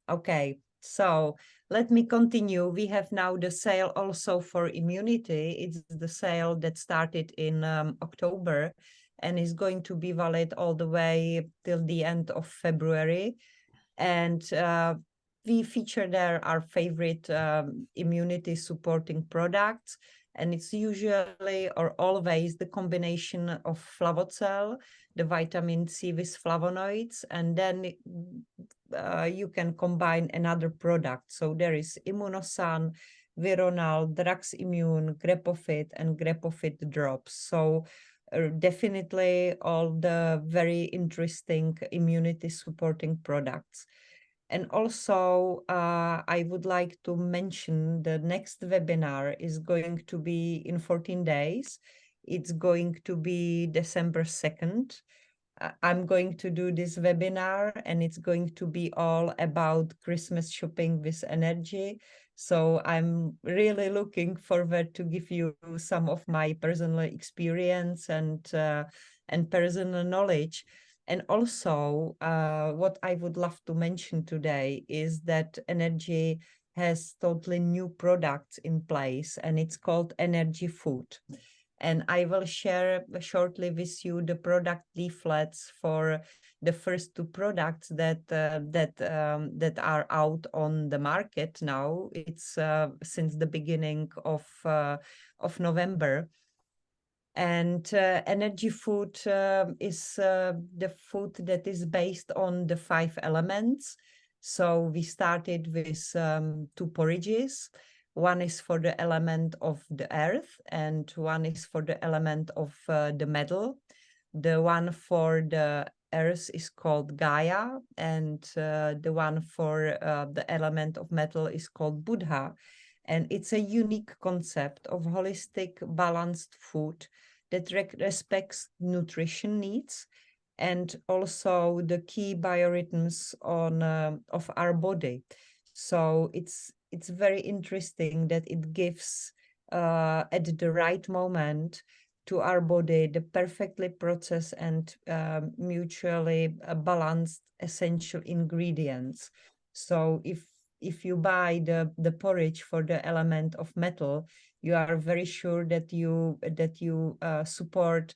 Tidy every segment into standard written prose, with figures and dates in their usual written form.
Okay, so let me continue. We have now the sale also for immunity. It's the sale that started in October and is going to be valid all the way till the end of February. And we feature there our favorite immunity supporting products. And it's usually or always the combination of Flavocel, the vitamin C with flavonoids, and then you can combine another product. So there is Immunosan, Vironal, Drax Immune, Grepofit, and Grepofit drops. So definitely all the very interesting immunity supporting products. And also, I would like to mention the next webinar is going to be in 14 days. It's going to be December 2nd. I'm going to do this webinar and it's going to be all about Christmas shopping with energy. So I'm really looking forward to give you some of my personal experience and personal knowledge. And also, what I would love to mention today is that energy has totally new products in place, and it's called Energy Food. And I will share shortly with you the product leaflets for the first two products that are out on the market now. It's since the beginning of November. And energy food is the food that is based on the 5 elements. So we started with 2 porridges. One is for the element of the earth, and one is for the element of the metal. The one for the earth is called Gaia, and the one for the element of metal is called Buddha. And it's a unique concept of holistic, balanced food that respects nutrition needs and also the key biorhythms of our body. So it's very interesting that it gives at the right moment to our body the perfectly processed and mutually balanced essential ingredients. So if you buy the porridge for the element of metal, you are very sure that you support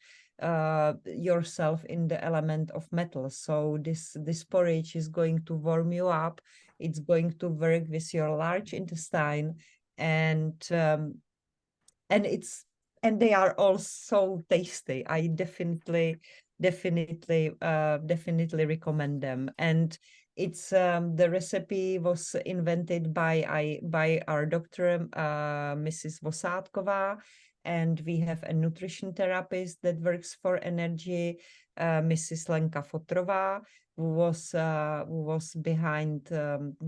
yourself in the element of metal. So this porridge is going to warm you up. It's going to work with your large intestine, and it's and they are all so tasty. I definitely recommend them. And it's the recipe was invented by our doctor, Mrs. Vosádková, and we have a nutrition therapist that works for energy, Mrs. Lenka Fotrová, who was behind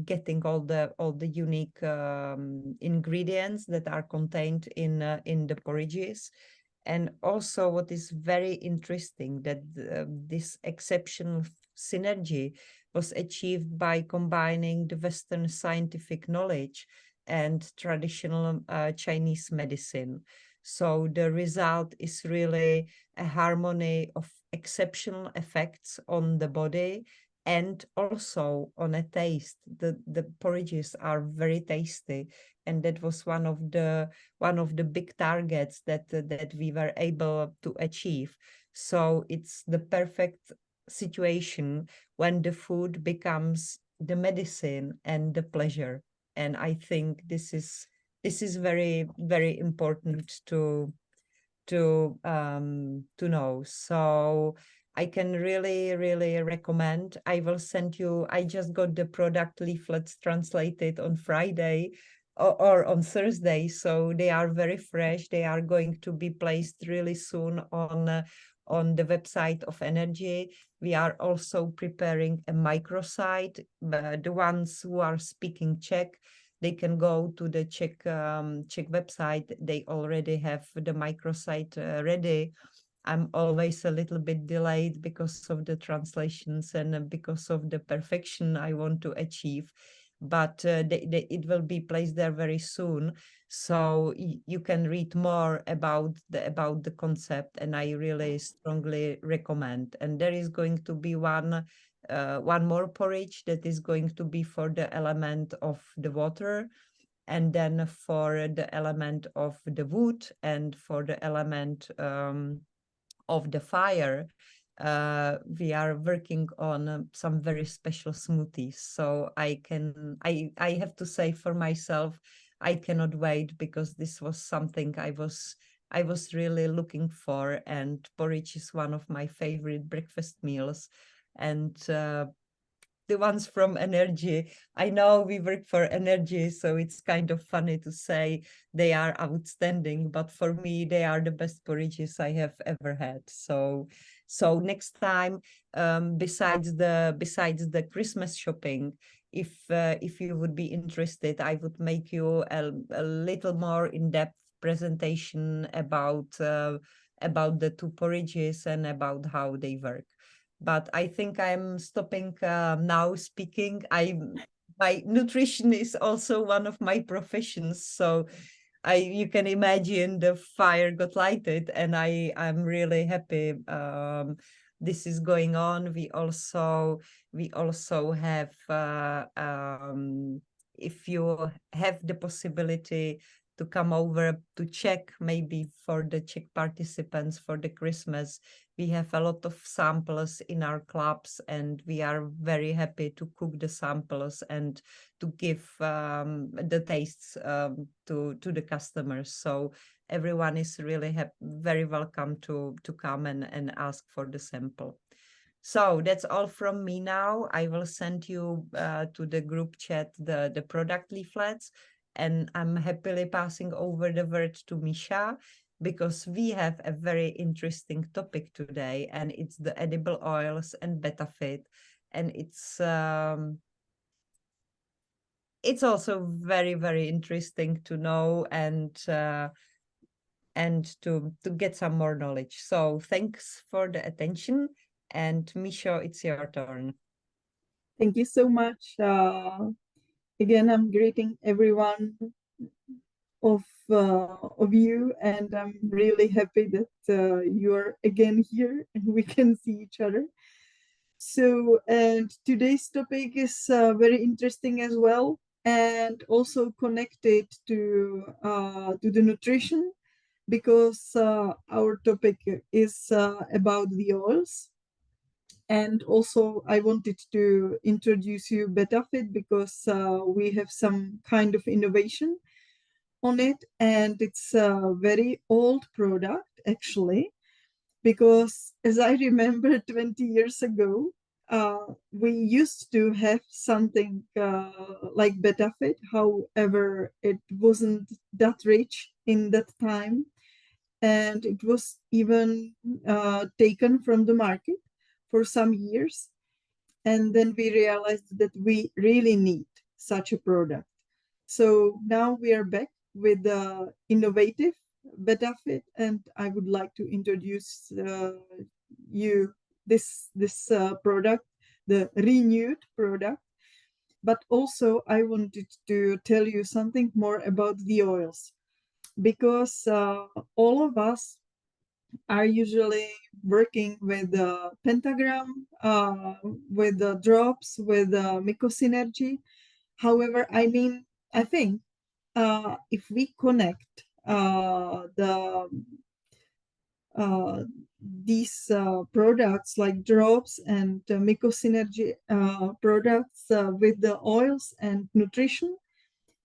getting all the unique ingredients that are contained in the porridges. And also what is very interesting that this exceptional synergy was achieved by combining the Western scientific knowledge and traditional Chinese medicine. So the result is really a harmony of exceptional effects on the body and also on a taste. The porridges are very tasty, and that was one of the big targets that we were able to achieve. So it's the perfect situation when the food becomes the medicine and the pleasure. And I think this is very, very important to know. So I can really recommend. I will send you. I just got the product leaflets translated on Friday or on Thursday, so they are very fresh. They are going to be placed really soon on the website of Energy. We are also preparing a microsite. The ones who are speaking Czech, they can go to the Czech website. They already have the microsite ready. I'm always a little bit delayed because of the translations and because of the perfection I want to achieve. But it will be placed there very soon, so you can read more about the concept, and I really strongly recommend. And there is going to be one one more porridge that is going to be for the element of the water, and then for the element of the wood and for the element of the fire, we are working on some very special smoothies. So I have to say for myself, I cannot wait, because this was something I was really looking for, and porridge is one of my favorite breakfast meals. And the ones from Energy, I know we work for Energy, so it's kind of funny to say they are outstanding, but for me they are the best porridges I have ever had. So next time, besides the Christmas shopping, if you would be interested, I would make you a little more in-depth presentation about the two porridges and about how they work. But I think I'm stopping now speaking. My nutrition is also one of my professions, so you can imagine the fire got lighted, and I'm really happy this is going on. We also have if you have the possibility to come over to Czech, maybe for the Czech participants for the Christmas, we have a lot of samples in our clubs, and we are very happy to cook the samples and to give the tastes to the customers. So everyone is really very welcome to come and ask for the sample. So that's all from me now. I will send you to the group chat the product leaflets, and I'm happily passing over the word to Misha, because we have a very interesting topic today, and it's the edible oils and Betafit, and it's also very, very interesting to know and to get some more knowledge. So thanks for the attention, and Misha, it's your turn. Thank you so much. Again, I'm greeting everyone of you, and I'm really happy that you're again here and we can see each other. So, and today's topic is very interesting as well, and also connected to the nutrition, because our topic is about the oils. And also, I wanted to introduce you Betafit, because we have some kind of innovation on it, and it's a very old product actually, because as I remember 20 years ago, we used to have something like Betafit. However, it wasn't that rich in that time, and it was even taken from the market for some years. And then we realized that we really need such a product. So now we are back with the innovative Betafit, and I would like to introduce you this product, the renewed product. But also I wanted to tell you something more about the oils, because all of us are usually working with the pentagram, with the drops, with the mycosynergy. However, I think if we connect these products like drops and mycosynergy products with the oils and nutrition,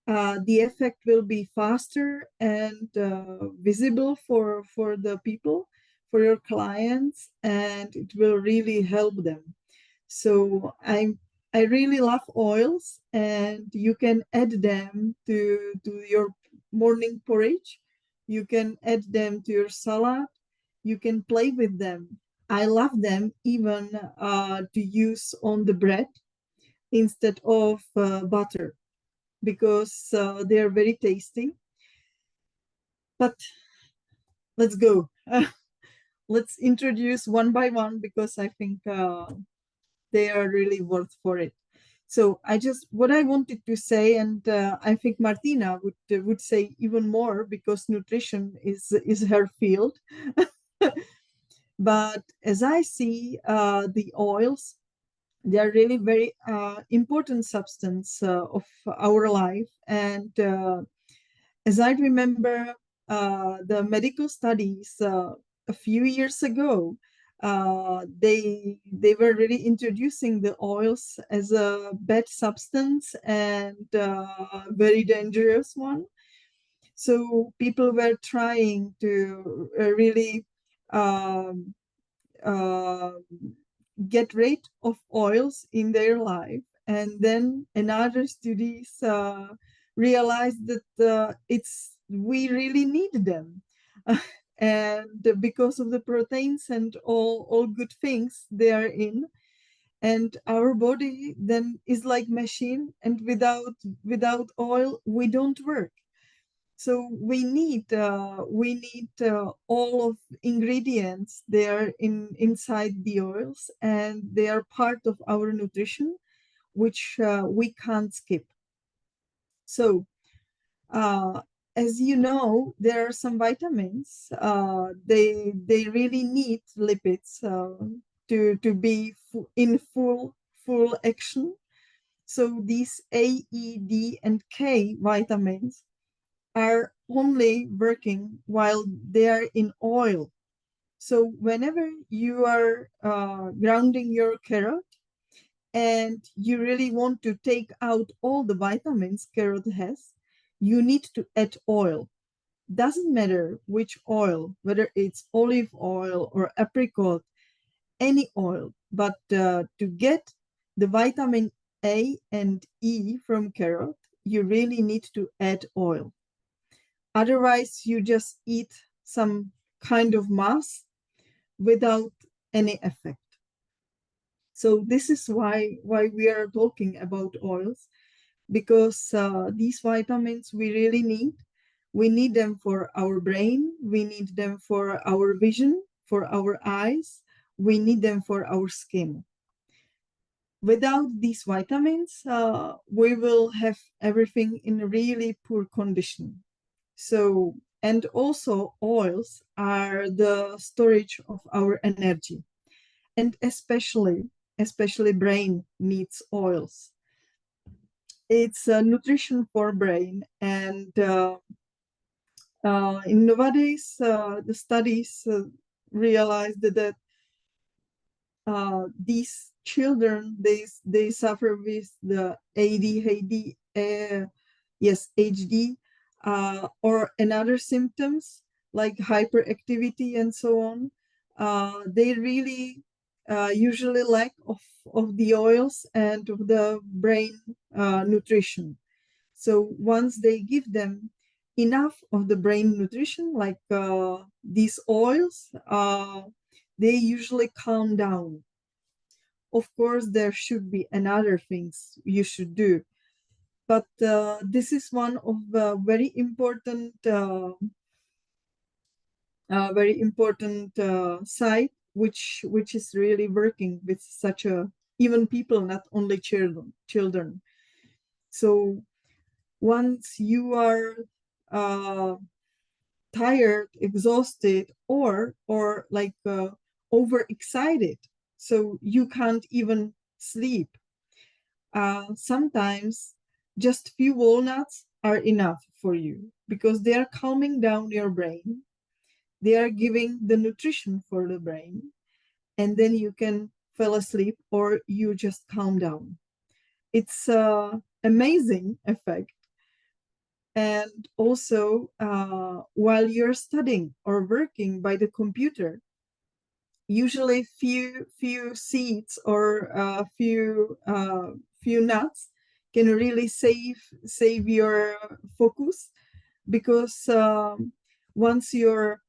the effect will be faster and visible for the people, for your clients, and it will really help them. So I really love oils, and you can add them to your morning porridge. You can add them to your salad. You can play with them. I love them even to use on the bread instead of butter, because they are very tasty. But let's go. Let's introduce one by one, because I think they are really worth for it. So what I wanted to say, and I think Martina would say even more, because nutrition is her field. But as I see the oils, they are really very important substance of our life. And as I remember, the medical studies a few years ago, they were really introducing the oils as a bad substance and very dangerous one. So people were trying to really um, uh, get rid of oils in their life. And then another studies realized that it's we really need them. And because of the proteins and all good things they are in, and our body then is like machine, and without oil we don't work. So we need all of ingredients there inside the oils, and they are part of our nutrition, which we can't skip. So uh, as you know, there are some vitamins. They really need lipids to be in full action. So these A, E, D, and K vitamins are only working while they are in oil. So whenever you are grounding your carrot and you really want to take out all the vitamins carrot has, you need to add oil. Doesn't matter which oil, whether it's olive oil or apricot, any oil, but to get the vitamin A and E from carrot, you really need to add oil. Otherwise, you just eat some kind of mass without any effect. So this is why we are talking about oils, because these vitamins we really need. We need them for our brain. We need them for our vision, for our eyes. We need them for our skin. Without these vitamins, we will have everything in really poor condition. So, and also oils are the storage of our energy, and especially brain needs oils. It's nutrition for brain, and in nowadays the studies realized that these children they suffer with the ADHD, yes, HD, or another symptoms like hyperactivity and so on. They really usually lack of the oils and of the brain nutrition. So once they give them enough of the brain nutrition, like these oils, they usually calm down. Of course, there should be another things you should do, but this is one of the very important site which is really working with such a even people, not only children. So once you are uh, tired, exhausted, or like overexcited, so you can't even sleep. Sometimes just few walnuts are enough for you because they are calming down your brain. They are giving the nutrition for the brain, and then you can fall asleep or you just calm down. It's amazing effect. And also, while you're studying or working by the computer, usually few seeds or few nuts can really save your focus, because once you're,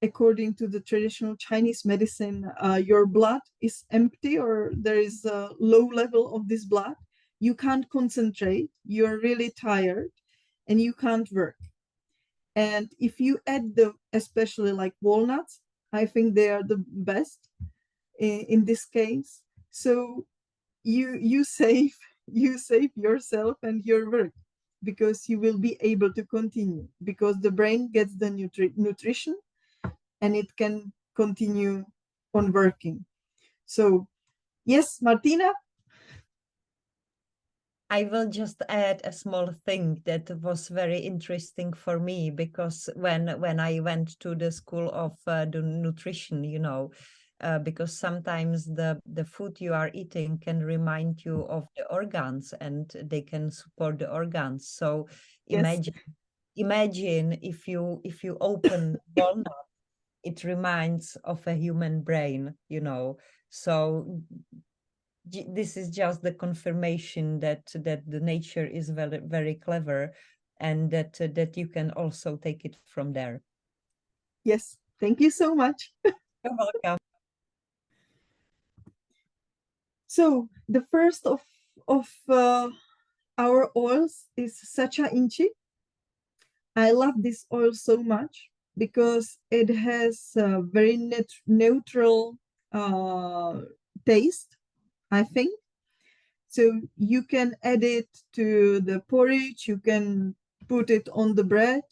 according to the traditional Chinese medicine, your blood is empty or there is a low level of this blood, you can't concentrate, you're really tired, and you can't work. And if you add the, especially like walnuts, I think they are the best in this case. So you save you save yourself and your work, because you will be able to continue, because the brain gets the nutrition and it can continue on working. So yes, Martina. I will just add a small thing that was very interesting for me, because when I went to the school of the nutrition, because sometimes the food you are eating can remind you of the organs, and they can support the organs. So Yes, imagine if you open walnut, it reminds of a human brain, So this is just the confirmation that the nature is very very clever, and that you can also take it from there. yes. Thank you so much. You're welcome. So the first of our oils is Sacha Inchi. I love this oil so much because it has a very neutral uh, taste, I think. So you can add it to the porridge, you can put it on the bread,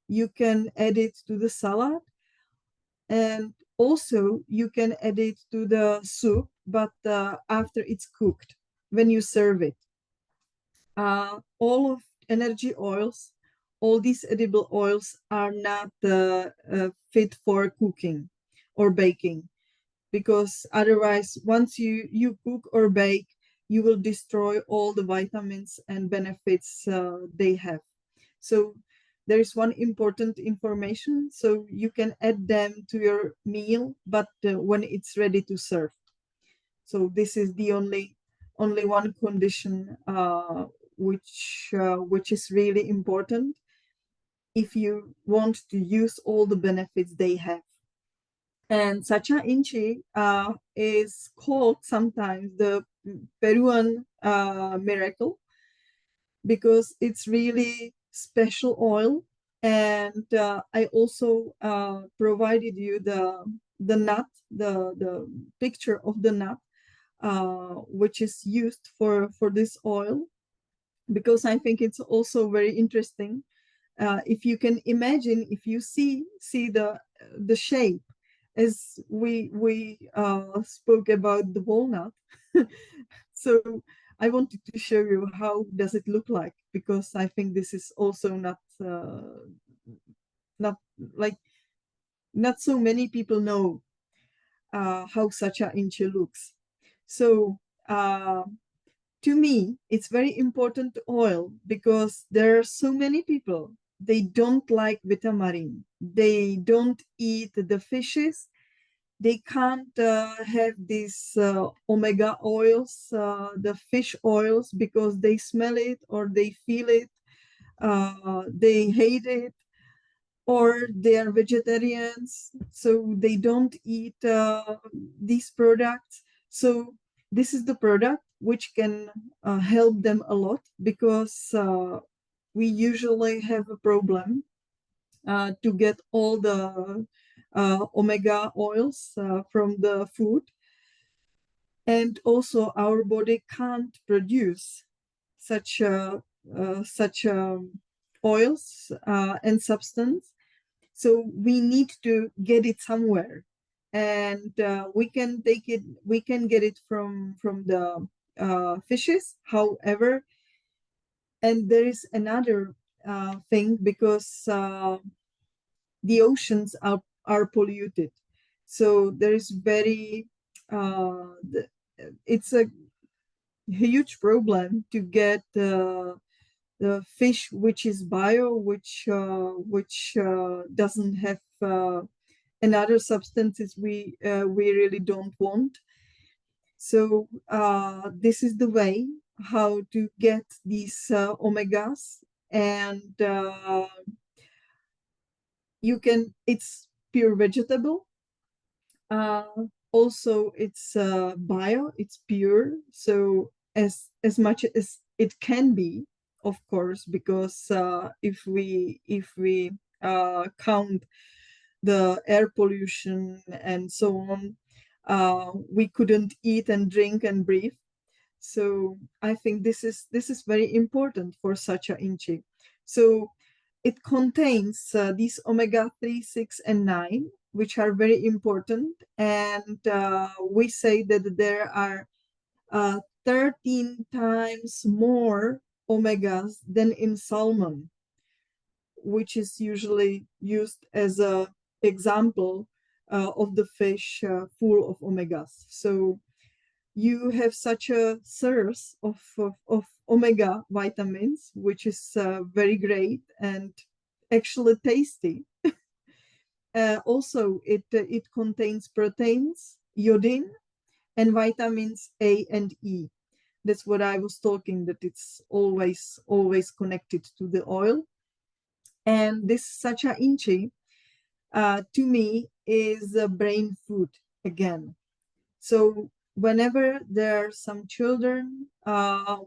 you can add it to the salad, and also you can add it to the soup, but after it's cooked, when you serve it. All of energy oils, all these edible oils are not fit for cooking or baking, because otherwise, once you cook or bake, you will destroy all the vitamins and benefits they have. So there is one important information. So you can add them to your meal, but when it's ready to serve. So this is the only one condition which is really important if you want to use all the benefits they have. And Sacha Inchi is called sometimes the Peruvian miracle, because it's really special oil. And I also provided you the nut, the picture of the nut, which is used for this oil, because I think it's also very interesting. If you can imagine, if you see the shape, as we spoke about the walnut. So I wanted to show you how does it look like, because I think this is also not like not so many people know how such a inchi looks. So to me, it's very important oil, because there are so many people, they don't like vitamarine. They don't eat the fishes. They can't have these omega oils, the fish oils, because they smell it or they feel it. They hate it, or they are vegetarians, so they don't eat these products. So this is the product which can help them a lot, because we usually have a problem to get all the omega oils from the food. And also our body can't produce such such oils and substance, so we need to get it somewhere. And we can get it from the fishes, however. And there is another thing, because the oceans are polluted, so there is very it's a huge problem to get the fish which is bio, which doesn't have another substances we really don't want. So this is the way how to get these omegas. And you can, it's pure vegetable. uh, Also it's bio, it's pure, so as much as it can be, of course, because if we count the air pollution and so on, we couldn't eat and drink and breathe. So I think this is very important for such a inchi. So it contains these omega 3, 6, and 9, which are very important. And we say that there are 13 times more omegas than in salmon, which is usually used as a example of the fish full of omegas. So you have such a source of omega vitamins, which is very great and actually tasty. Also, it contains proteins, iodine, and vitamins A and E. That's what I was talking, that it's always connected to the oil. And this sacha inchi, to me, is a brain food again. So whenever there are some children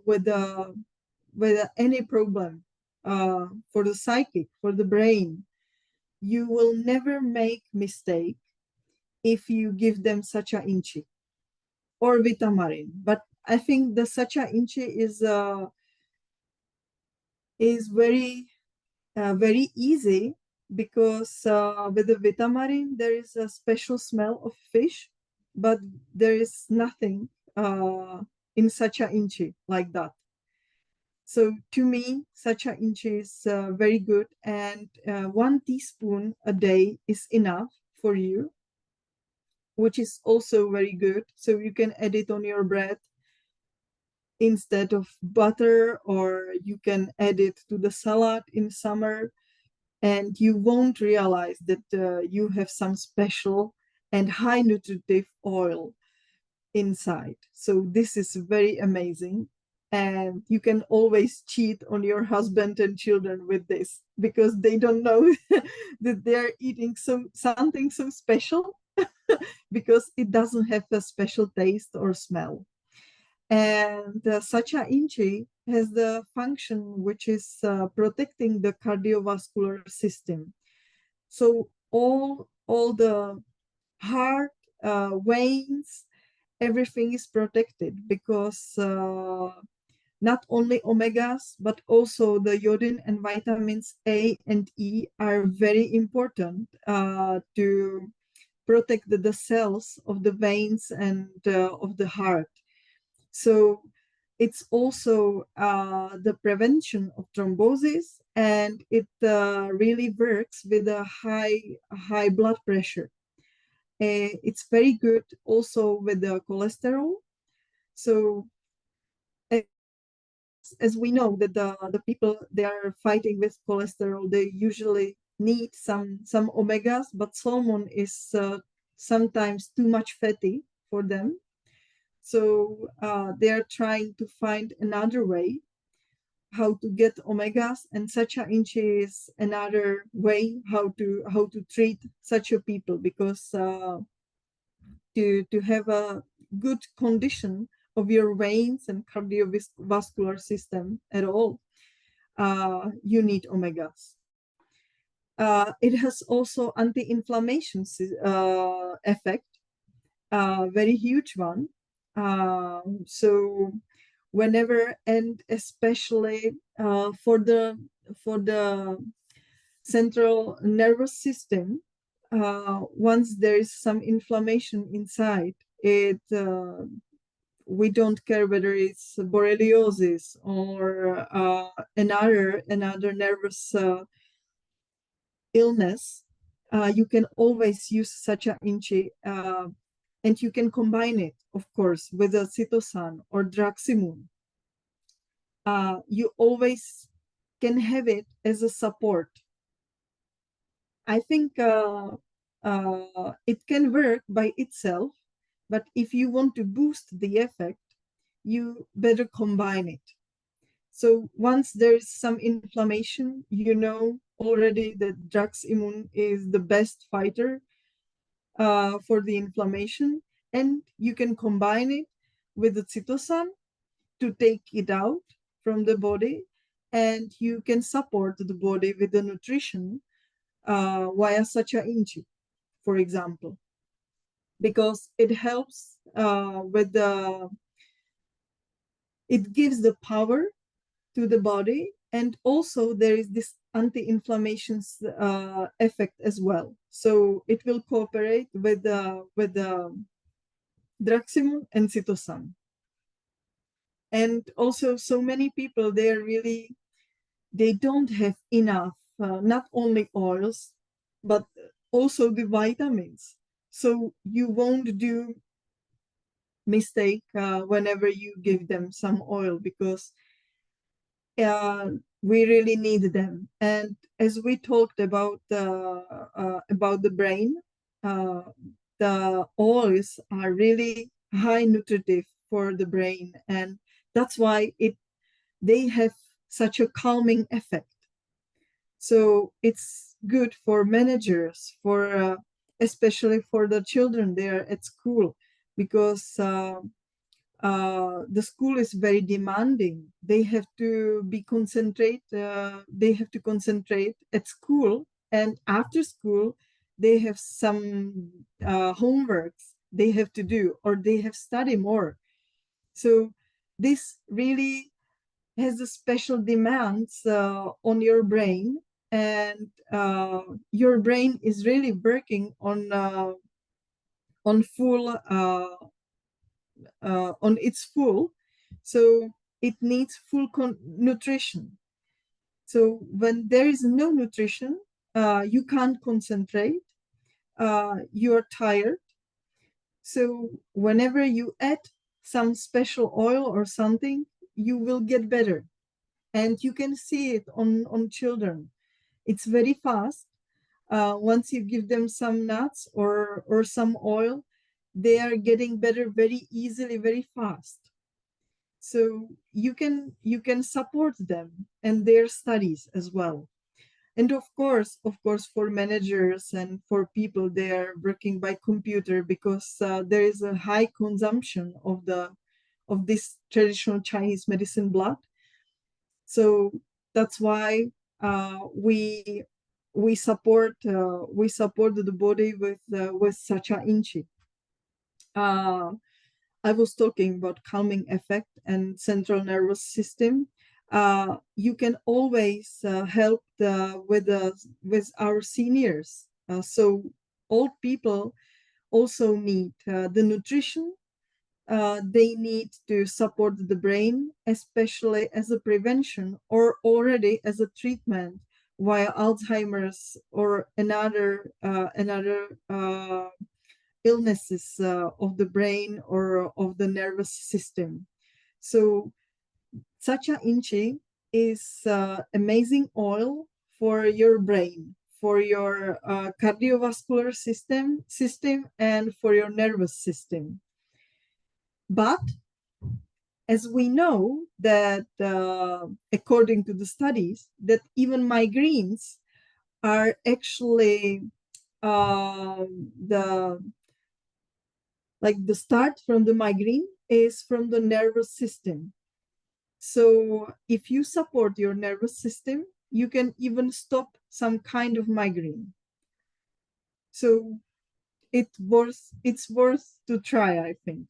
with any problem for the psychic, for the brain, you will never make mistake if you give them sacha inchi or vitamarin. But I think the sacha inchi is very easy, because with the vitamarin there is a special smell of fish, but there is nothing in sacha inchi like that. So to me, sacha inchi is very good, and 1 teaspoon a day is enough for you, which is also very good. So you can add it on your bread instead of butter, or you can add it to the salad in summer, and you won't realize that you have some special and high nutritive oil inside. So this is very amazing. And you can always cheat on your husband and children with this, because they don't know that they're eating something so special, because it doesn't have a special taste or smell. And sacha inchi has the function which is protecting the cardiovascular system. So all the heart, veins, everything is protected, because not only omegas, but also the iodine and vitamins A and E are very important to protect the cells of the veins and of the heart. So it's also the prevention of thrombosis, and it really works with a high blood pressure. It's very good also with the cholesterol. So as we know that the people they are fighting with cholesterol, they usually need some omegas, but salmon is sometimes too much fatty for them. So they're trying to find another way how to get omegas, and sacha inchi is another way how to treat such a people, because to have a good condition of your veins and cardiovascular system at all, you need omegas. It has also anti-inflammation effect, very huge one. So whenever, and especially for the central nervous system, once there is some inflammation inside it, we don't care whether it's borreliosis or another nervous illness, you can always use sacha inchi, and you can combine it, of course, with a cytosan or draximun. You always can have it as a support. I think it can work by itself, but if you want to boost the effect, you better combine it. So once there's some inflammation, you know already that draximun is the best fighter for the inflammation, and you can combine it with the cytosan to take it out from the body, and you can support the body with the nutrition via sacha inchi, for example, because it helps it gives the power to the body, and also there is this anti-inflammation effect as well. So it will cooperate with the draximun and cytosan. And also so many people, they don't have enough, not only oils, but also the vitamins. So you won't do mistake whenever you give them some oil, because uh, we really need them. And as we talked about the brain, uh, the oils are really high nutritive for the brain, and that's why they have such a calming effect. So it's good for managers, for especially for the children there at school, because the school is very demanding. They have to be concentrate. They have to concentrate at school, and after school, they have some homeworks they have to do, or they have study more. So this really has a special demands on your brain, and your brain is really working on full on its full, so it needs full nutrition. So when there is no nutrition, you can't concentrate, you're tired. So whenever you add some special oil or something, you will get better. And you can see it on children. It's very fast. Once you give them some nuts or some oil, they are getting better very easily, very fast. So you can support them and their studies as well. And of course, for managers and for people, they are working by computer, because there is a high consumption of this traditional Chinese medicine blood. So that's why we support the body with sacha inchi. Uh, I was talking about calming effect and central nervous system. You can always help with our seniors. So old people also need the nutrition. They need to support the brain, especially as a prevention or already as a treatment, while Alzheimer's or another illnesses of the brain or of the nervous system. So Sacha Inchi is amazing oil for your brain, for your cardiovascular system, and for your nervous system. But as we know that according to the studies, that even migraines are actually the start from the migraine is from the nervous system. So if you support your nervous system, you can even stop some kind of migraine. So it's worth to try, I think.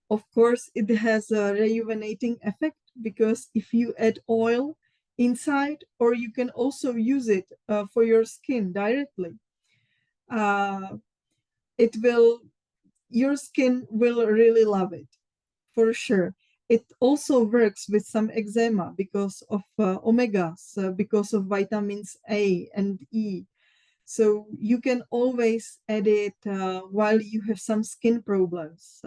Of course, it has a rejuvenating effect, because if you add oil inside, or you can also use it for your skin directly, uh, it will your skin will really love it, for sure. It also works with some eczema because of omegas, because of vitamins A and E. So you can always add it while you have some skin problems.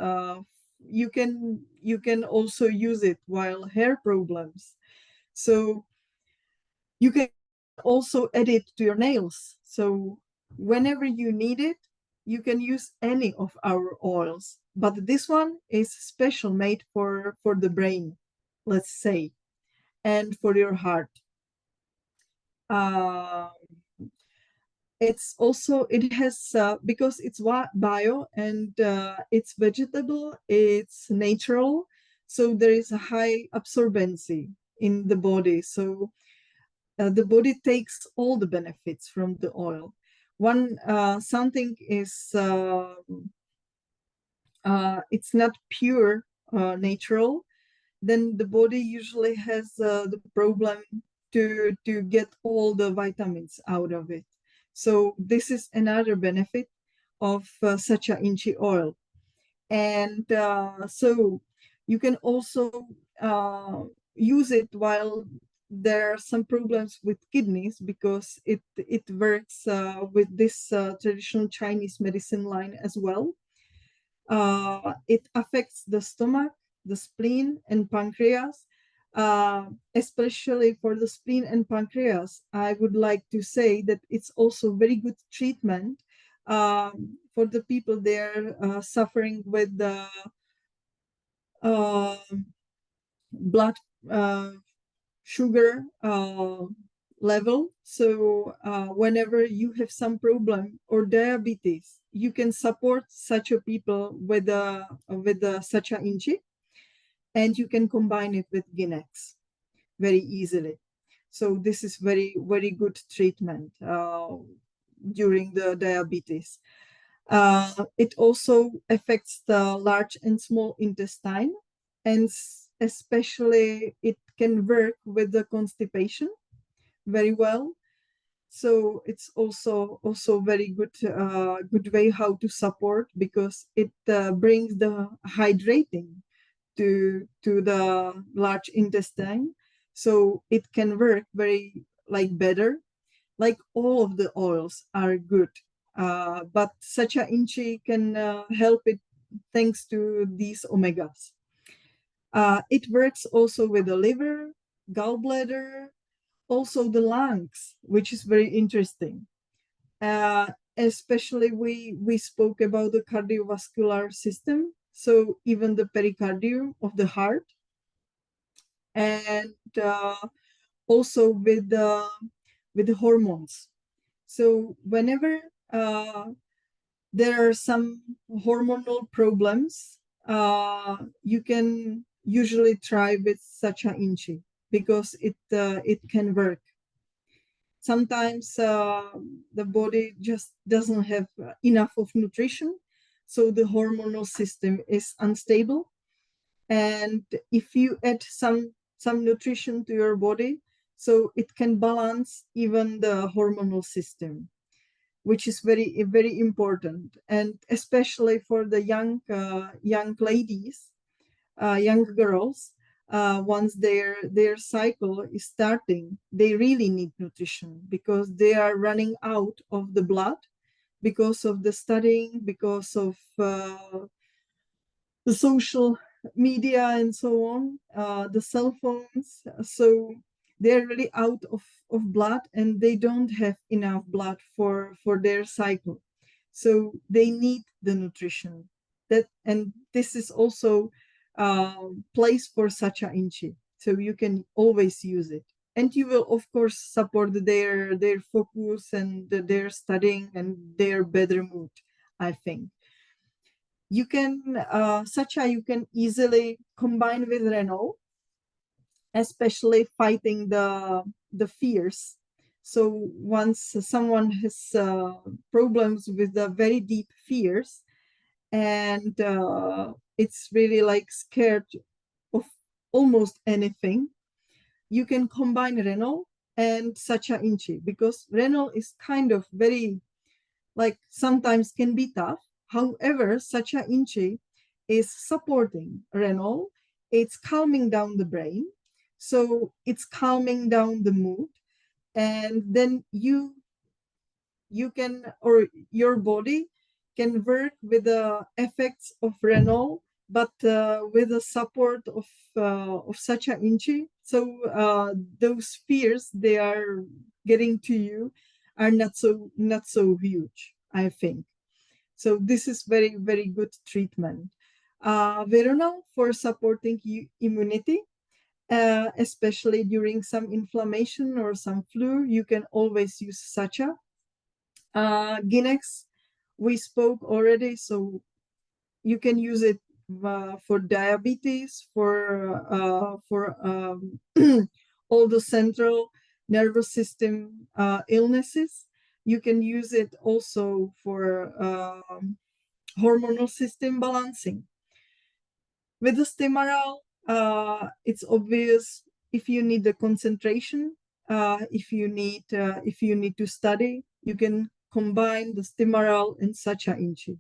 You can also use it while hair problems. So you can also add it to your nails. So whenever you need it, you can use any of our oils. But this one is special made for the brain, let's say, and for your heart. Uh, it has because it's bio, and it's vegetable, it's natural, so there is a high absorbency in the body. So the body takes all the benefits from the oil. One something is it's not pure natural, then the body usually has the problem to get all the vitamins out of it. So this is another benefit of sacha inchi oil. And so you can also use it while there are some problems with kidneys, because it works with this traditional Chinese medicine line as well. It affects the stomach, the spleen, and pancreas. Especially for the spleen and pancreas, I would like to say that it's also very good treatment for the people there suffering with the uh, blood sugar level. So whenever you have some problem or diabetes, you can support such a people with a such a inchi, and you can combine it with Ginex very easily. So this is very good treatment during the diabetes. It also affects the large and small intestine, and especially it can work with the constipation very well. So it's also very good way how to support, because it brings the hydrating to the large intestine, so it can work very like better. Like all of the oils are good, but sacha inchi can help it thanks to these omegas. It works also with the liver, gallbladder, also the lungs, which is very interesting. Especially we spoke about the cardiovascular system, so even the pericardium of the heart, and also with the hormones. So whenever there are some hormonal problems, you can usually try with sacha inchi, because it can work. Sometimes the body just doesn't have enough of nutrition, so the hormonal system is unstable. And if you add some nutrition to your body, so it can balance even the hormonal system, which is very important, and especially for the young ladies, young girls. Once their cycle is starting, they really need nutrition, because they are running out of the blood because of the studying, because of the social media and so on, the cell phones. So they're really out of blood, and they don't have enough blood for their cycle. So they need the nutrition. And this is also place for sacha inchi. So you can always use it. And you will of course support their focus and their studying and their better mood, I think. You can sacha you can easily combine with Renault, especially fighting the fears. So once someone has problems with the very deep fears, and it's really like scared of almost anything, you can combine Renault and sacha inchi, because Renault is kind of very, like, sometimes can be tough. However, sacha inchi is supporting Renault. It's calming down the brain, so it's calming down the mood, and then you can, or your body can work with the effects of Renault, but with the support of sacha inchi. So those fears they are getting to you are not so huge, I think. So this is very good treatment. Verona for supporting immunity, especially during some inflammation or some flu, you can always use sacha. Ginex, we spoke already, so you can use it for diabetes, for all the central nervous system illnesses. You can use it also for hormonal system balancing. With the Stimaral, it's obvious if you need the concentration, if you need to study, you can combine the Stimaral and sacha inchi.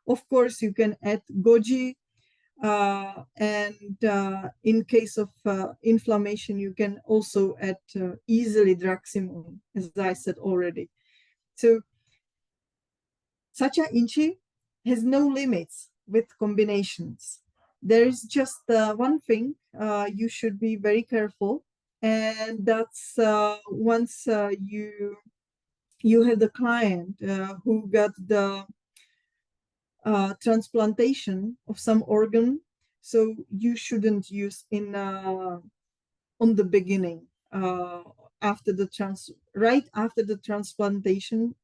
Of course, you can add goji, and in case of inflammation, you can also add easily draximon, as I said already. So Sacha Inchi has no limits with combinations. There is just one thing you should be very careful, and that's once you have the client who got the transplantation of some organ, so you shouldn't use in on the beginning after the right after the transplantation.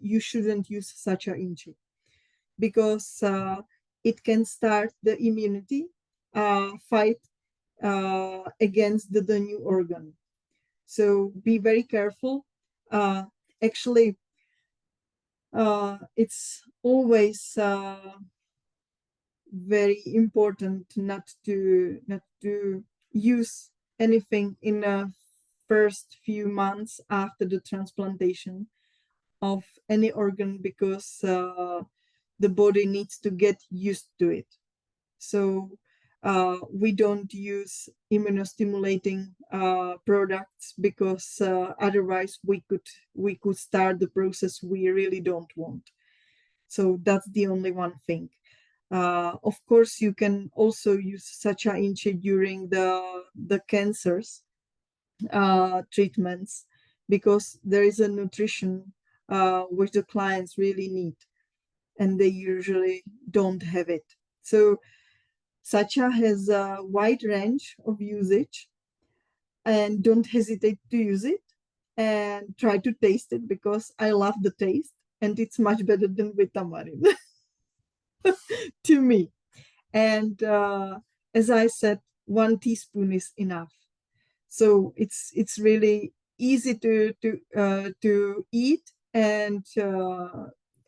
You shouldn't use Sacha Inchi because it can start the immunity fight against the new organ. So be very careful. Actually, it's always very important not to use anything in the first few months after the transplantation of any organ, because the body needs to get used to it. So we don't use immunostimulating products because otherwise we could start the process we really don't want. So that's the only one thing. Of course, you can also use Sacha Inchi during the cancers treatments, because there is a nutrition which the clients really need, and they usually don't have it. So Sacha has a wide range of usage, and don't hesitate to use it and try to taste it, because I love the taste and it's much better than with tamarind to me. And as I said, 1 teaspoon is enough. So it's really easy to eat, and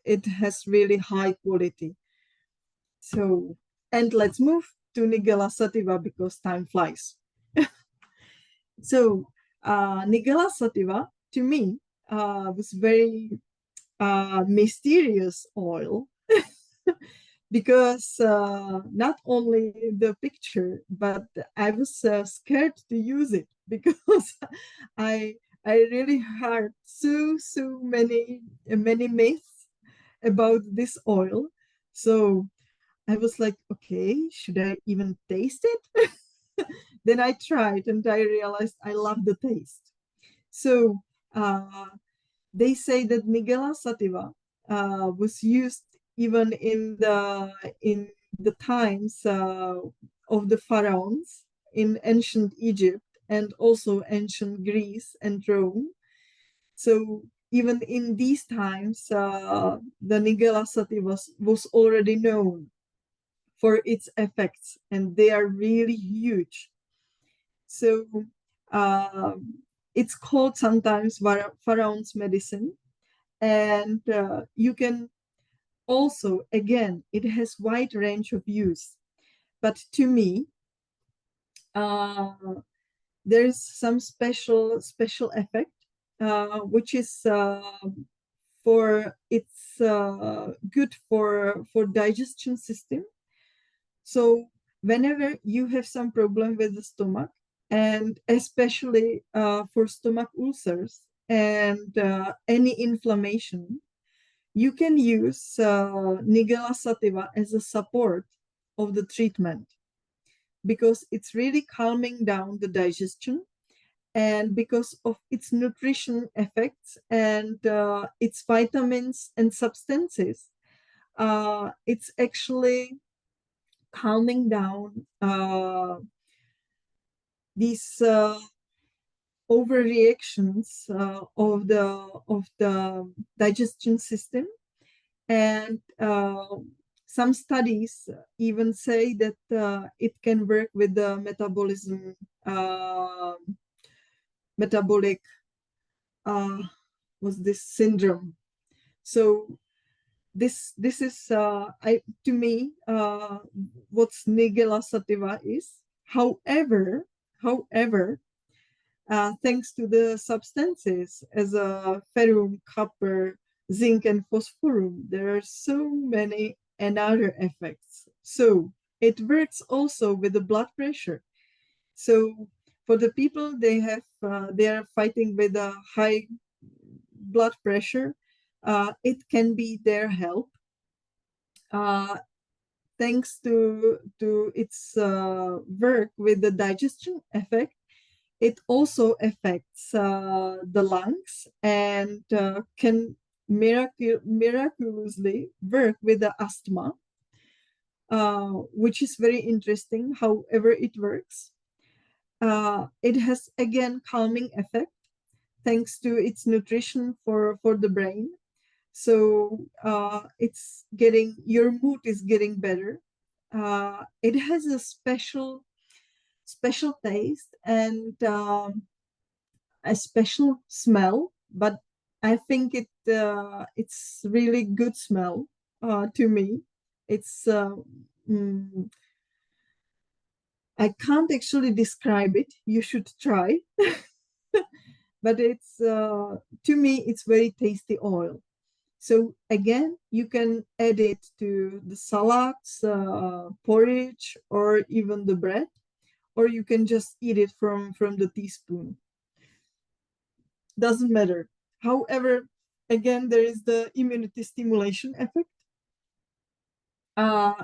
it has really high quality. So, and let's move to Nigella sativa because time flies. So Nigella sativa to me was very mysterious oil because not only the picture, but I was scared to use it because I I really heard so many myths about this oil. So I was like, okay, should I even taste it? Then I tried and I realized I love the taste. So uh, they say that Nigella sativa was used even in the times of the pharaohs in ancient Egypt and also ancient Greece and Rome. So even in these times, the Nigella sativa was already known for its effects, and they are really huge. So it's called sometimes Pharaoh's medicine, and you can also, again, it has wide range of use. But to me, there's some special effect, which is for it's good for digestion system. So whenever you have some problem with the stomach, and especially for stomach ulcers and any inflammation, you can use Nigella sativa as a support of the treatment, because it's really calming down the digestion, and because of its nutrition effects and its vitamins and substances, it's actually calming down these overreactions of the digestion system. And some studies even say that it can work with the metabolic was this syndrome. So this is I to me what Nigella sativa is. However, thanks to the substances as ferrum, copper, zinc, and phosphorus, there are so many and other effects. So it works also with the blood pressure. So for the people they are fighting with a high blood pressure, it can be their help. Thanks to its work with the digestion effect, it also affects the lungs and can miraculously work with the asthma, which is very interesting. However, it works. It has again calming effect thanks to its nutrition for the brain. So it's getting, your mood is getting better. It has a special taste and a special smell, but I think it's really good smell to me. It's I can't actually describe it. You should try. But it's to me it's very tasty oil. So again, you can add it to the salads, porridge, or even the bread, or you can just eat it from the teaspoon. Doesn't matter. However, again, there is the immunity stimulation effect.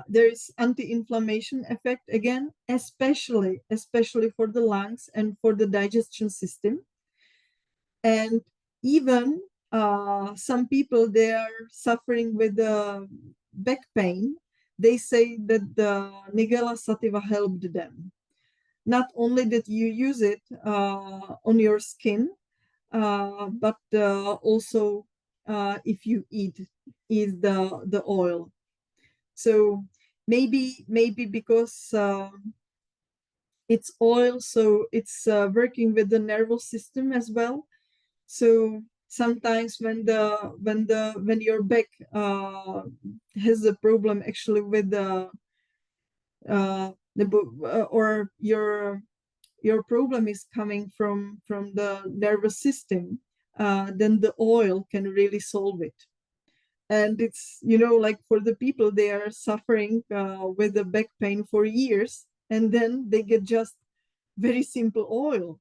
There is anti-inflammation effect again, especially for the lungs and for the digestion system. And even some people, they are suffering with back pain. They say that the Nigella sativa helped them. Not only that you use it on your skin, but also if you eat the oil. So maybe because it's oil, so it's working with the nervous system as well. So sometimes when your back has a problem actually with or your problem is coming from the nervous system, then the oil can really solve it. And it's, like for the people, they are suffering with the back pain for years, and then they get just very simple oil.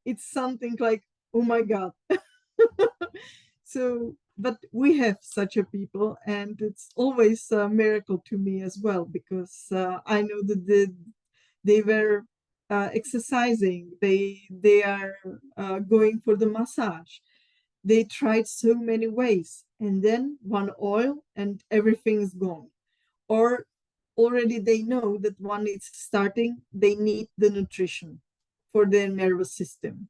It's something like, oh my God. So, but we have such a people, and it's always a miracle to me as well, because I know that they were exercising, they are going for the massage. They tried so many ways, and then one oil and everything is gone. Or already they know that when it's starting, they need the nutrition for their nervous system.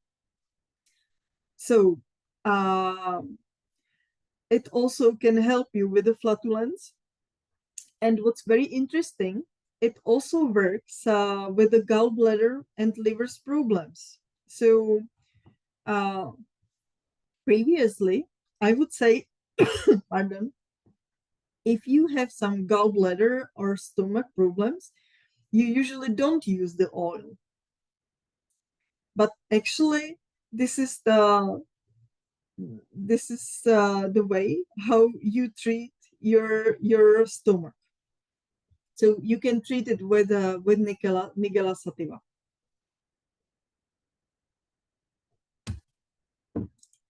So it also can help you with the flatulence. And what's very interesting, it also works with the gallbladder and liver's problems. So previously, I would say, pardon, if you have some gallbladder or stomach problems, you usually don't use the oil. But actually, this is the way how you treat your stomach. So you can treat it with Nigella sativa.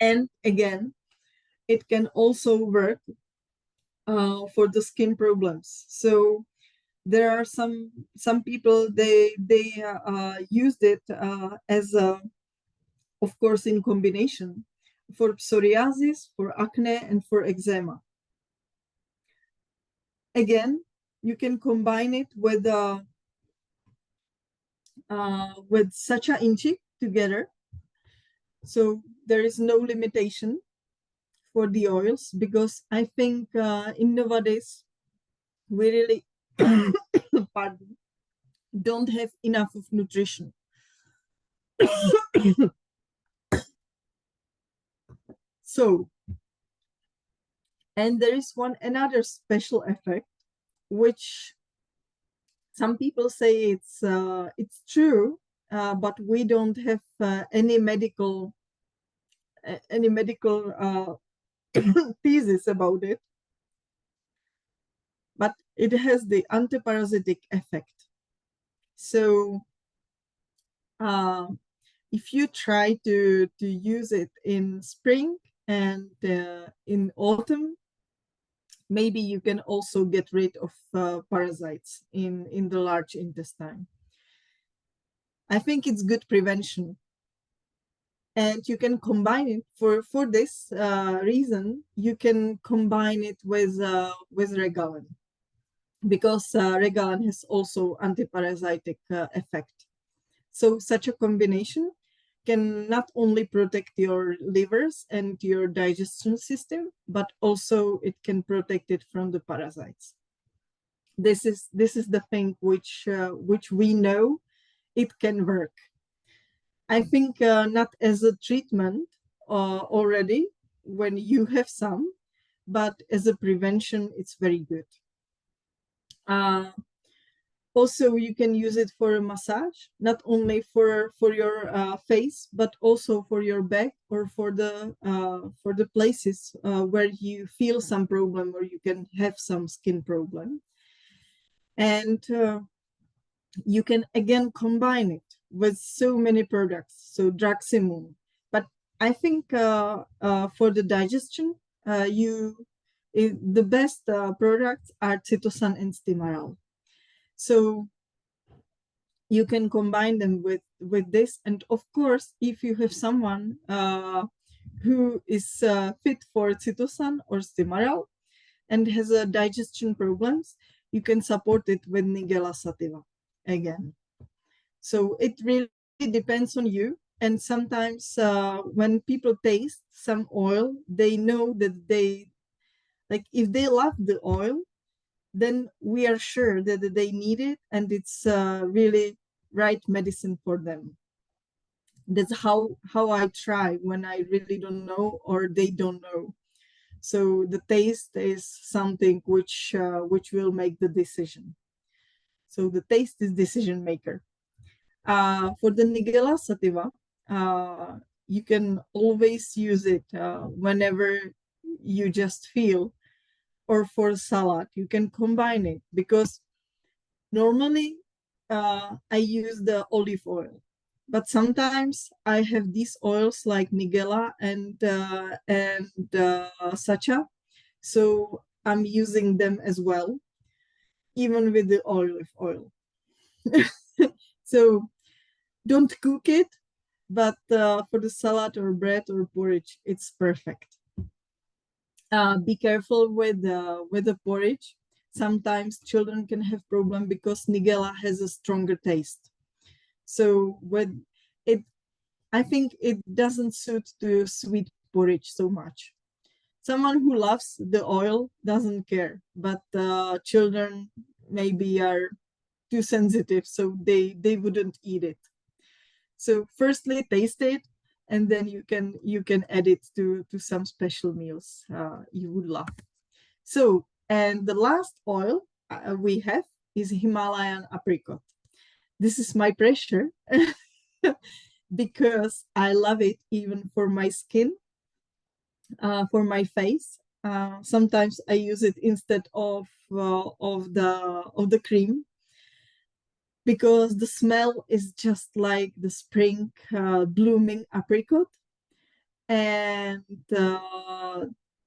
And again, it can also work for the skin problems. So there are some people, they used it as a, of course, in combination for psoriasis, for acne, and for eczema. Again, you can combine it with sacha inchi together. So there is no limitation for the oils, because I think in nowadays we really pardon, don't have enough of nutrition. So, and there is another special effect, which some people say it's true, but we don't have any medical thesis about it. it has the antiparasitic effect. So if you try to use it in spring and in autumn, maybe you can also get rid of parasites in the large intestine. I think it's good prevention. And you can combine it for this reason. You can combine it with Regalan, because Regalan has also antiparasitic effect. So such a combination can not only protect your livers and your digestion system, but also it can protect it from the parasites. This is the thing which we know it can work. I think not as a treatment already when you have some, but as a prevention, it's very good. Also, you can use it for a massage, not only for your face, but also for your back or for the places where you feel some problem or you can have some skin problem. And you can again combine it with so many products, so Draximum. But I think for the digestion, the best products are Cytosan and Stimaral. So you can combine them with this. And of course, if you have someone who is fit for Cytosan or Stimaral and has digestion problems, you can support it with Nigella sativa again. So it really depends on you. And sometimes when people taste some oil, they know that if they love the oil, then we are sure that they need it and it's really right medicine for them. That's how I try when I really don't know or they don't know. So the taste is something which will make the decision. So the taste is decision maker. For the Nigella sativa, you can always use it whenever you just feel, or for salad, you can combine it, because normally I use the olive oil, but sometimes I have these oils like Nigella and Sacha, so I'm using them as well, even with the olive oil. So don't cook it, but for the salad or bread or porridge, it's perfect. Be careful with the porridge. Sometimes children can have problem because Nigella has a stronger taste. So with it, I think it doesn't suit to sweet porridge so much. Someone who loves the oil doesn't care, but children maybe are too sensitive, so they wouldn't eat it. So firstly, taste it, and then you can add it to some special meals you would love. So, and the last oil we have is Himalayan apricot. This is my pressure because I love it even for my skin, for my face. Sometimes I use it instead of the cream, because the smell is just like the spring blooming apricot, and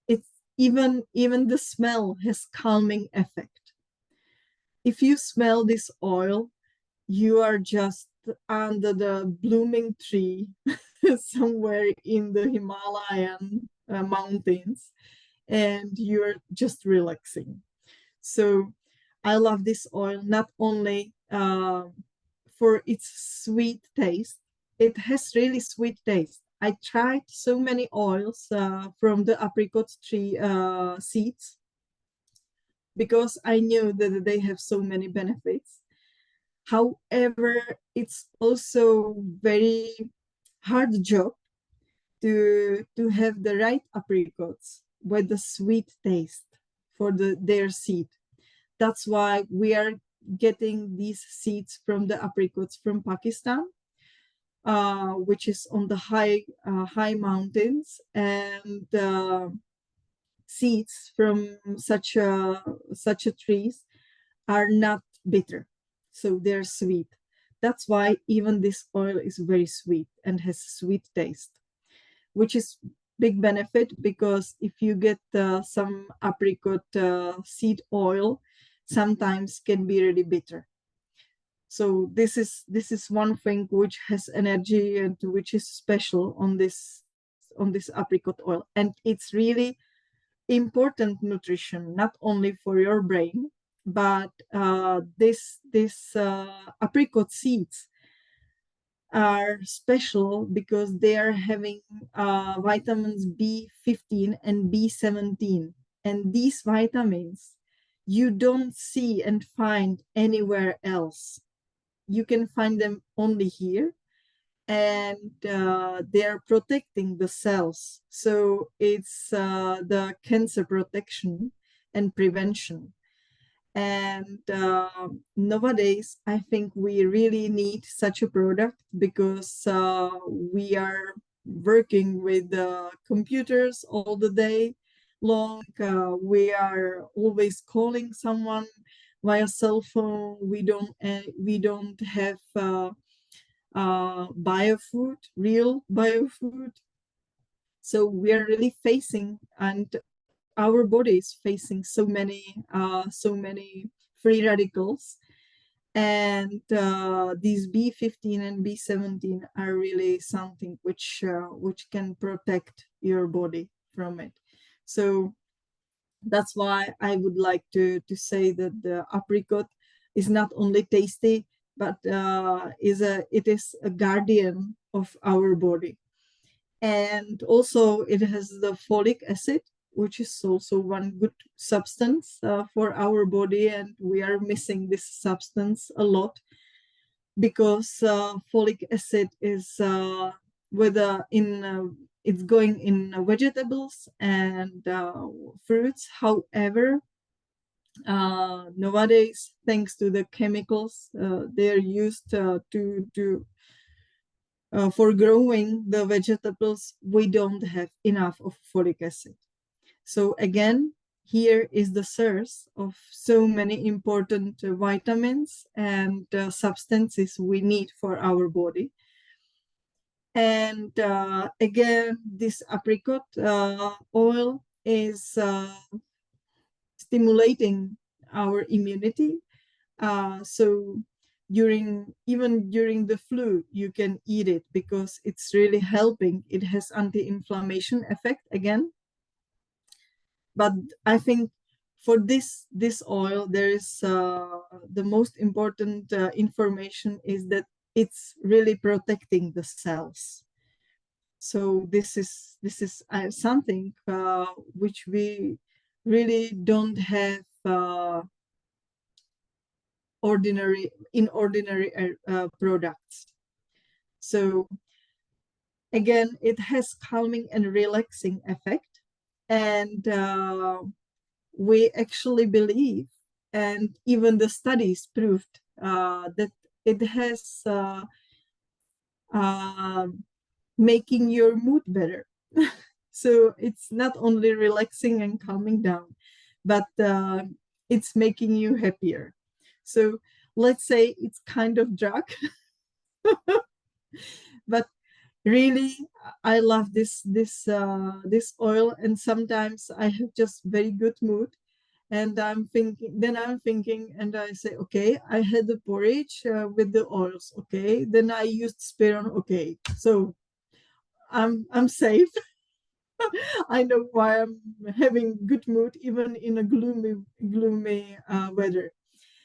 it's even the smell has calming effect. If you smell this oil, you are just under the blooming tree somewhere in the Himalayan mountains, and you're just relaxing. So I love this oil not only for its sweet taste. It has really sweet taste. I tried so many oils from the apricot tree seeds, because I knew that they have so many benefits. However, it's also very hard job to have the right apricots with the sweet taste for their seed. That's why we are getting these seeds from the apricots from Pakistan, which is on the high mountains, and seeds from such a trees are not bitter, so they're sweet. That's why even this oil is very sweet and has sweet taste, which is big benefit, because if you get some apricot seed oil, sometimes can be really bitter. So this is one thing which has energy and which is special on this apricot oil, and it's really important nutrition, not only for your brain, but this apricot seeds are special because they are having vitamins B15 and B17. And these vitamins you don't see and find anywhere else. You can find them only here, and they are protecting the cells. So it's the cancer protection and prevention. And nowadays, I think we really need such a product, because we are working with computers all the day long. We are always calling someone via cell phone. We don't have biofood, real biofood. So we are really facing, and our body is facing so many free radicals. And these B15 and B17 are really something which can protect your body from it. So that's why I would like to say that the apricot is not only tasty, but it is a guardian of our body. And also it has the folic acid, which is also one good substance for our body, and we are missing this substance a lot, because folic acid is whether in it's going in vegetables and fruits. However, nowadays, thanks to the chemicals they're used to for growing the vegetables, we don't have enough of folic acid. So again, here is the source of so many important vitamins and substances we need for our body. And again, this apricot oil is stimulating our immunity. So even during the flu, you can eat it, because it's really helping. It has anti-inflammation effect again. But I think for this oil, there is the most important information is that it's really protecting the cells. So this is something which we really don't have ordinary products. So again, it has calming and relaxing effect. And we actually believe, and even the studies proved that it has uh, making your mood better. So it's not only relaxing and calming down, but it's making you happier. So let's say it's kind of drug, but really I love this oil. And sometimes I have just very good mood, and I'm thinking and I say, okay, I had the porridge with the oils, okay, then I used speron, okay, so I'm safe. I know why I'm having good mood even in a gloomy weather.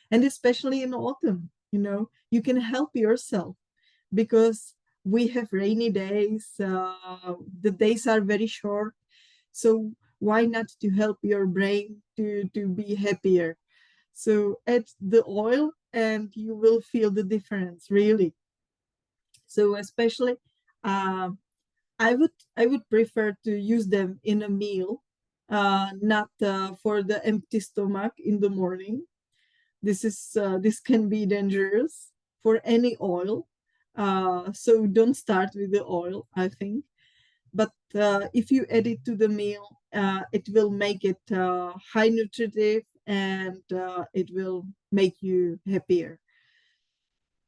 And especially in autumn, you can help yourself, because we have rainy days. The days are very short. So why not to help your brain to be happier? So add the oil and you will feel the difference, really. So especially, um, I would prefer to use them in a meal, not for the empty stomach in the morning. This can be dangerous for any oil. So don't start with the oil, I think. But if you add it to the meal, it will make it high nutritive and it will make you happier.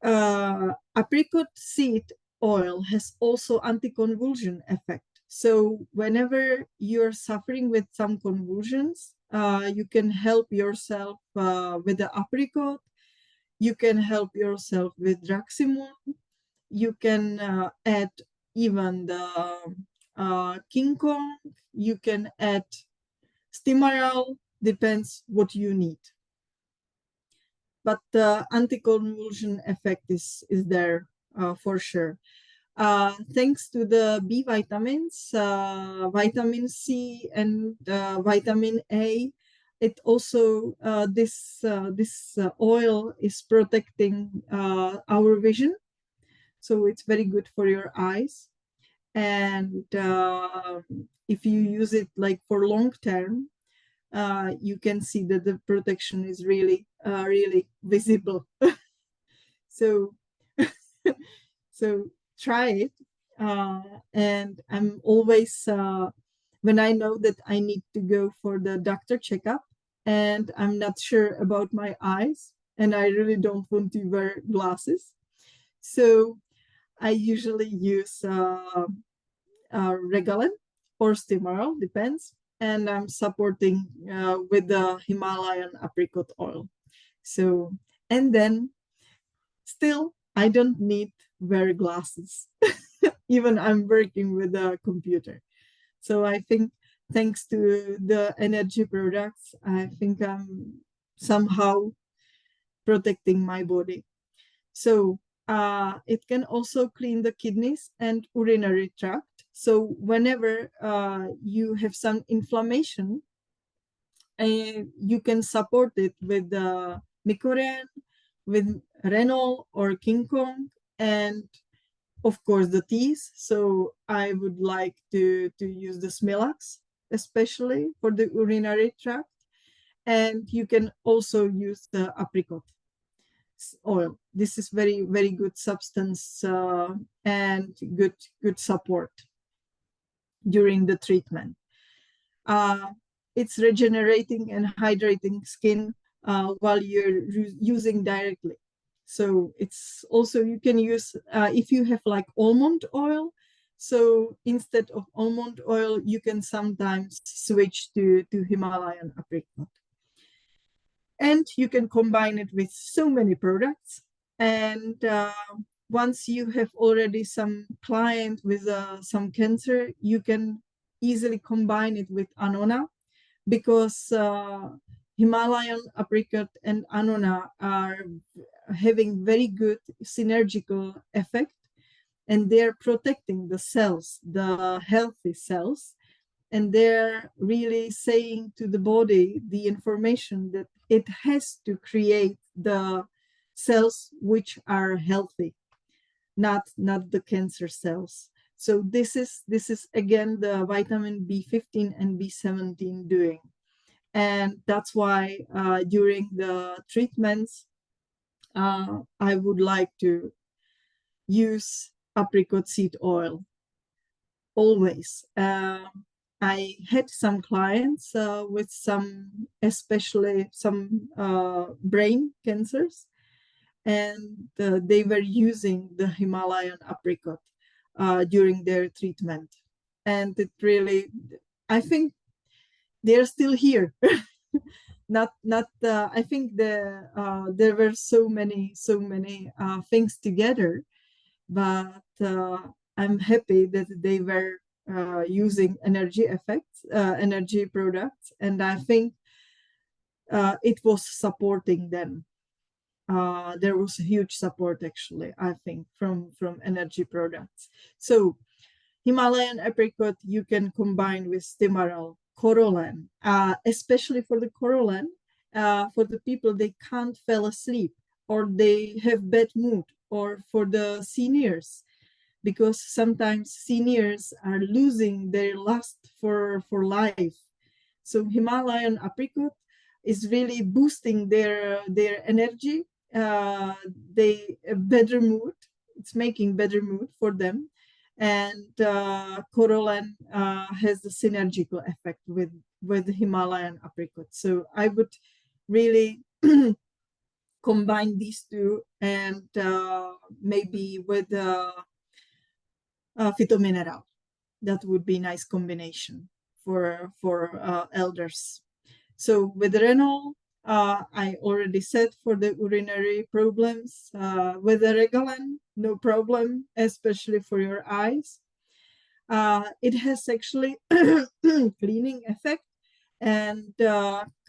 Apricot seed oil has also anticonvulsion effect. So whenever you're suffering with some convulsions, you can help yourself with the apricot. You can help yourself with Draximum. You can add even the King Kong. You can add Stimaral, depends what you need. But the anticonvulsion effect is there for sure. Thanks to the B vitamins, vitamin C and vitamin A, it also this oil is protecting our vision, so it's very good for your eyes. And if you use it like for long term, you can see that the protection is really really visible. So so try it. And I'm always when I know that I need to go for the doctor checkup and I'm not sure about my eyes and I really don't want to wear glasses, so I usually use Regalen or Stimaral, depends, and I'm supporting with the Himalayan apricot oil. So, and then still, I don't need wear glasses, even I'm working with a computer. So I think thanks to the energy products, I think I'm somehow protecting my body. So it can also clean the kidneys and urinary tract. So whenever you have some inflammation, you can support it with the Mikoren, with Renol or King Kong, and of course the teas. So I would like to use the Smilax, especially for the urinary tract. And you can also use the apricot oil. This is very, very good substance and good support during the treatment. It's regenerating and hydrating skin while you're using directly. So it's also, you can use, if you have like almond oil, so instead of almond oil, you can sometimes switch to Himalayan apricot. And you can combine it with so many products. And once you have already some client with some cancer, you can easily combine it with Anona, because Himalayan apricot and Anona are having very good synergical effect, and they're protecting the cells, the healthy cells, and they're really saying to the body the information that it has to create the cells which are healthy, not the cancer cells. So this is again the vitamin B15 and B17 doing. And that's why during the treatments, I would like to use apricot seed oil always. I had some clients with some, especially some brain cancers, and they were using the Himalayan apricot during their treatment. And it really, I think they're still here. not I think there were so many things together, but I'm happy that they were using energy effects, energy products, and I think it was supporting them. There was a huge support, actually, I think, from energy products. So Himalayan apricot you can combine with Stimaral, Corolan, especially for the Corolan, for the people they can't fall asleep or they have bad mood, or for the seniors, because sometimes seniors are losing their lust for life. So Himalayan apricot is really boosting their energy, they better mood. It's making better mood for them, and Corolan has the synergical effect with Himalayan apricot. So I would really combine these two, and maybe with phytomineral. That would be a nice combination for elders. So with renal, I already said for the urinary problems. With the Regalen, no problem, especially for your eyes. It has actually cleaning effect, and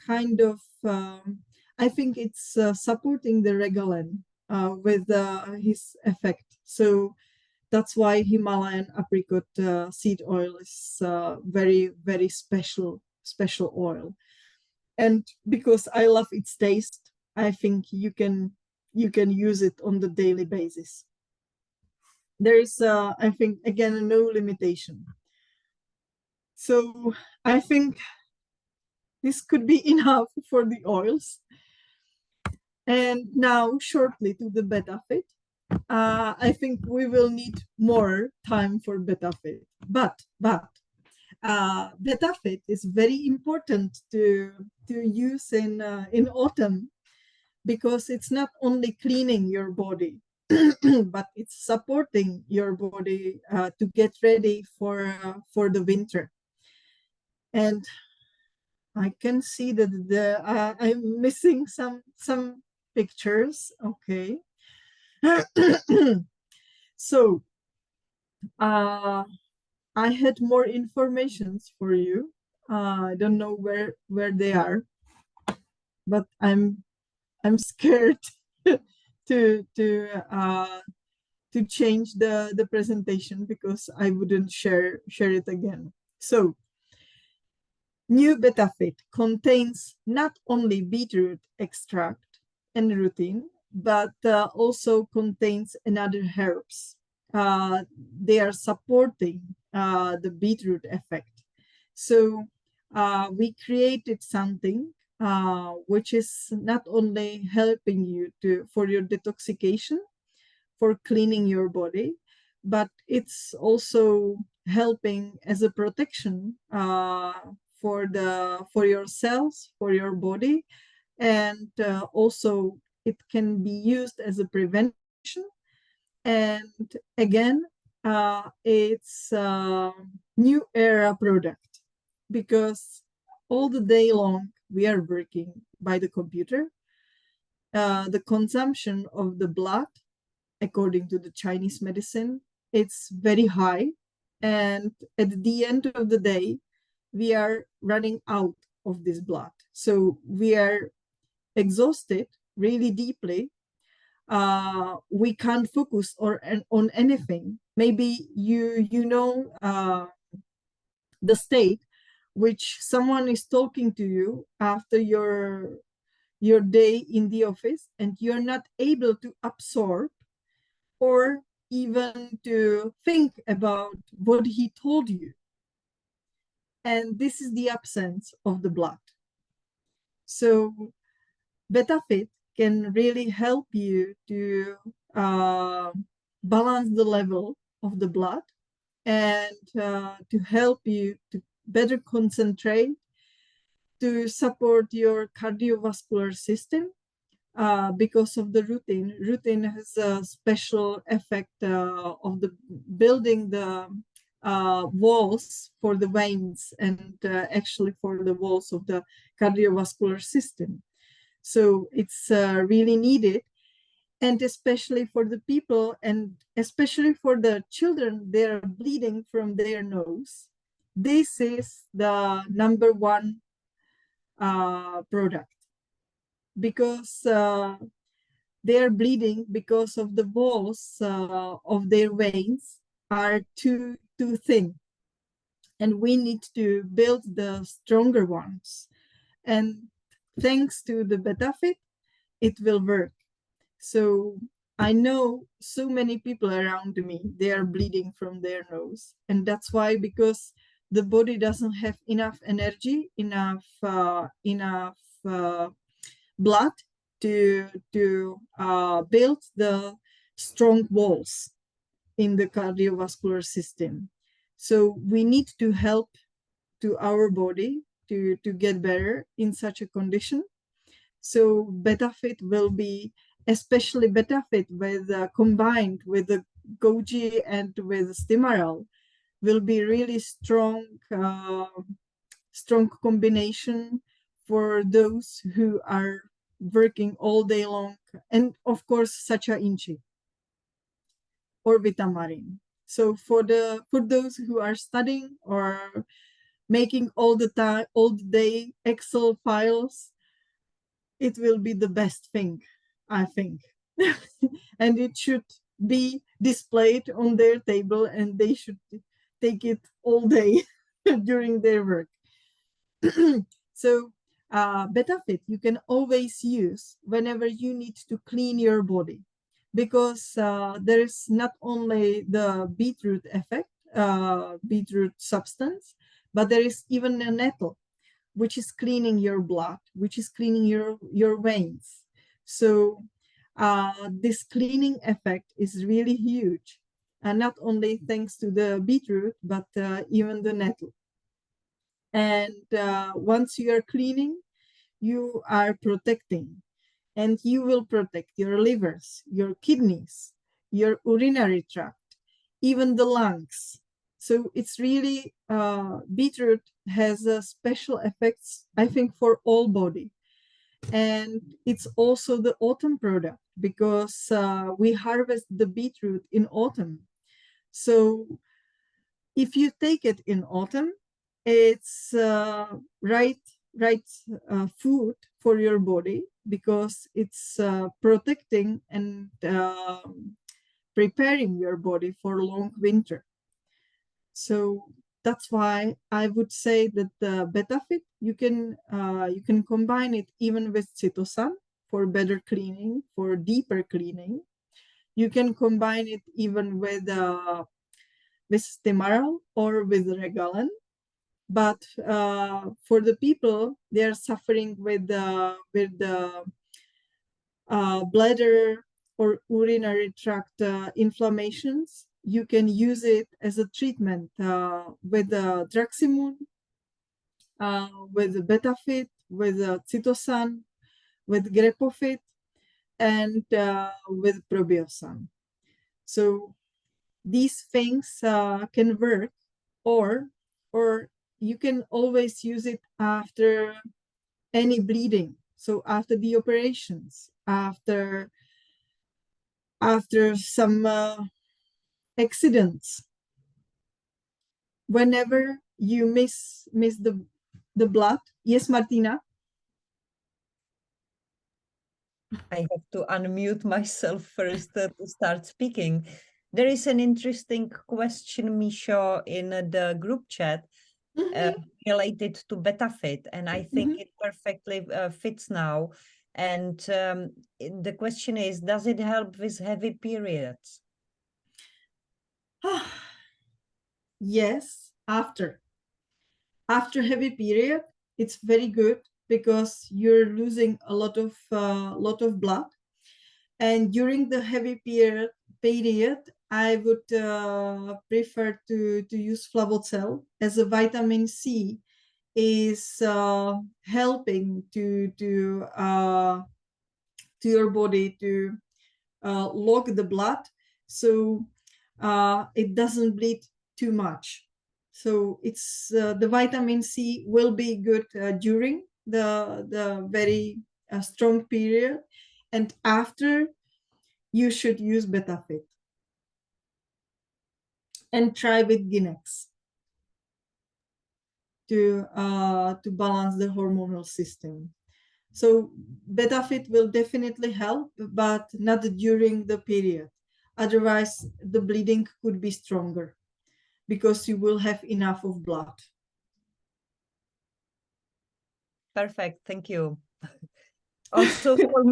kind of I think it's supporting the Regalen with his effect. So that's why Himalayan apricot seed oil is very, very special oil. And because I love its taste, I think you can use it on the daily basis. There is, I think, again, no limitation. So I think this could be enough for the oils. And now, shortly to the Betafit. I think we will need more time for Betafit. But Betafit is very important to use in autumn, because it's not only cleaning your body, but it's supporting your body to get ready for the winter. And I can see that I'm missing some pictures. Okay. So I had more informations for you. I don't know where they are, but I'm scared to change the presentation, because I wouldn't share it again. So new Betafit contains not only beetroot extract and rutin, but also contains another herbs. They are supporting the beetroot effect. So we created something which is not only helping you for your detoxification, for cleaning your body, but it's also helping as a protection for your cells, for your body, and also it can be used as a prevention. And again, it's a new era product, because all the day long we are working by the computer. The consumption of the blood, according to the Chinese medicine, it's very high. And at the end of the day, we are running out of this blood. So we are exhausted really deeply. We can't focus on anything. Maybe you know the state which someone is talking to you after your day in the office, and you're not able to absorb or even to think about what he told you. And this is the absence of the blood. So Betafit can really help you to balance the level of the blood, and to help you to better concentrate, to support your cardiovascular system, because of the rutin. Rutin has a special effect of the building the walls for the veins, and actually for the walls of the cardiovascular system. So it's really needed, and especially for the people, and especially for the children, they're bleeding from their nose. This is the number one product, because they're bleeding because of the walls of their veins are too thin, and we need to build the stronger ones. And thanks to the Betafit, it will work. So I know so many people around me, they are bleeding from their nose, and that's why, because the body doesn't have enough energy, enough blood to build the strong walls in the cardiovascular system. So we need to help to our body to get better in such a condition. So Betafit will be, especially Betafit with combined with the goji and with Stimaral, will be really strong combination for those who are working all day long, and of course Sacha Inchi or Vitamarin. So for those who are studying or making all the day Excel files, it will be the best thing, I think. And it should be displayed on their table, and they should take it all day during their work. So Betafit you can always use whenever you need to clean your body, because there is not only the beetroot effect, beetroot substance, but there is even a nettle which is cleaning your blood, which is cleaning your veins. So this cleaning effect is really huge, and not only thanks to the beetroot, but even the nettle. And once you are cleaning, you are protecting, and you will protect your livers, your kidneys, your urinary tract, even the lungs. So it's really beetroot has special effects, I think, for all body. And it's also the autumn product, because we harvest the beetroot in autumn. So if you take it in autumn, it's right food for your body, because it's protecting and preparing your body for long winter. So that's why I would say that the Betafit you can combine it even with Citosan for better cleaning, for deeper cleaning. You can combine it even with Stimaral or with Regalan. But for the people, they are suffering with the bladder or urinary tract inflammations. You can use it as a treatment with Draximun, with Betafit, with Citosan, with Grepofit, and with Probiosan. So these things can work, or you can always use it after any bleeding. So after the operations, after some accidents, whenever you miss the blood. Yes, Martina. I have to unmute myself first to start speaking. There is an interesting question, Misho, in the group chat related to Betafit, and I think it perfectly fits now. And the question is, does it help with heavy periods? Yes, after heavy period, it's very good, because you're losing a lot of blood. And during the heavy period, I would prefer to use Flavocel, as a vitamin C is helping to your body to lock the blood, so it doesn't bleed too much. So it's the vitamin C will be good during the very strong period, and after you should use Betafit and try with Ginex to balance the hormonal system. So Betafit will definitely help, but not during the period. Otherwise, the bleeding could be stronger, because you will have enough of blood. Perfect, thank you. Also for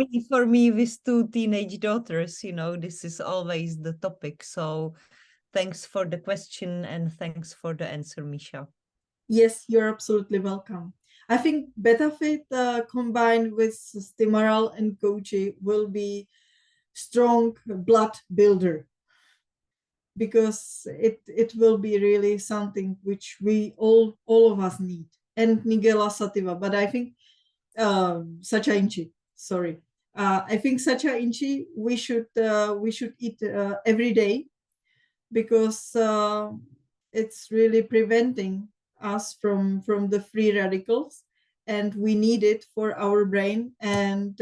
me with two teenage daughters, this is always the topic. So thanks for the question and thanks for the answer, Misha. Yes, you're absolutely welcome. I think Betafit combined with Stimaral and Goji will be strong blood builder, because it will be really something which we all of us need. And Nigella Sativa, but I think Sacha Inchi. sorry. I think sacha inchi we should eat every day, because it's really preventing us from the free radicals, and we need it for our brain. And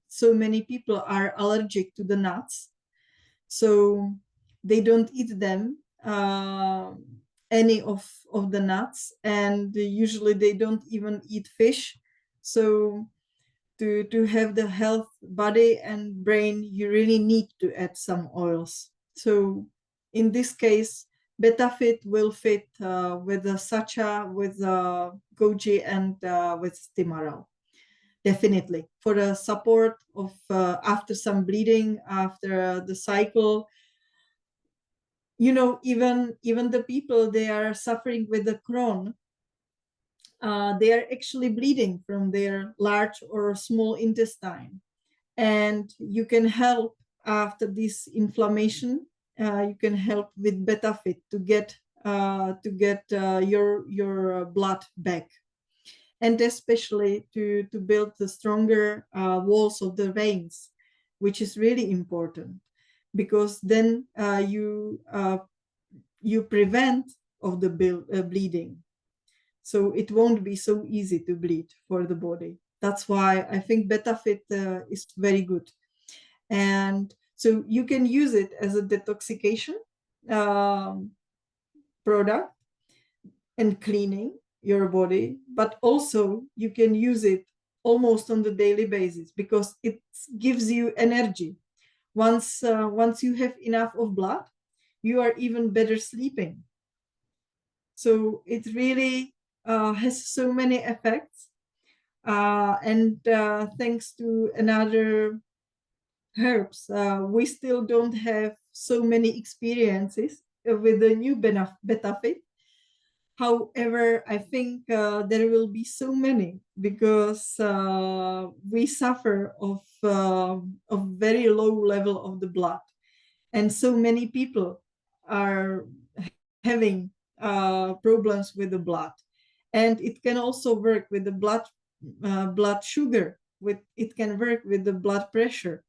so many people are allergic to the nuts, so they don't eat them, any of the nuts, and usually they don't even eat fish. So to have the health body and brain, you really need to add some oils. So in this case, Betafit will fit with the sacha, with goji, and with stimaral. Definitely for the support of after some bleeding, after the cycle. Even the people, they are suffering with the Crohn, they are actually bleeding from their large or small intestine, and you can help after this inflammation. You can help with Betafit to get your blood back, and especially to build the stronger walls of the veins, which is really important, because then you prevent of the bleeding, so it won't be so easy to bleed for the body. That's why I think Betafit is very good. And so you can use it as a detoxification um, product and cleaning your body, but also you can use it almost on the daily basis, because it gives you energy. Once you have enough of blood, you are even better sleeping. So it really has so many effects. And thanks to another herbs, we still don't have so many experiences with the new Betafit. However, I think there will be so many, because we suffer of very low level of the blood, and so many people are having problems with the blood. And it can also work with the blood sugar. It can work with the blood pressure.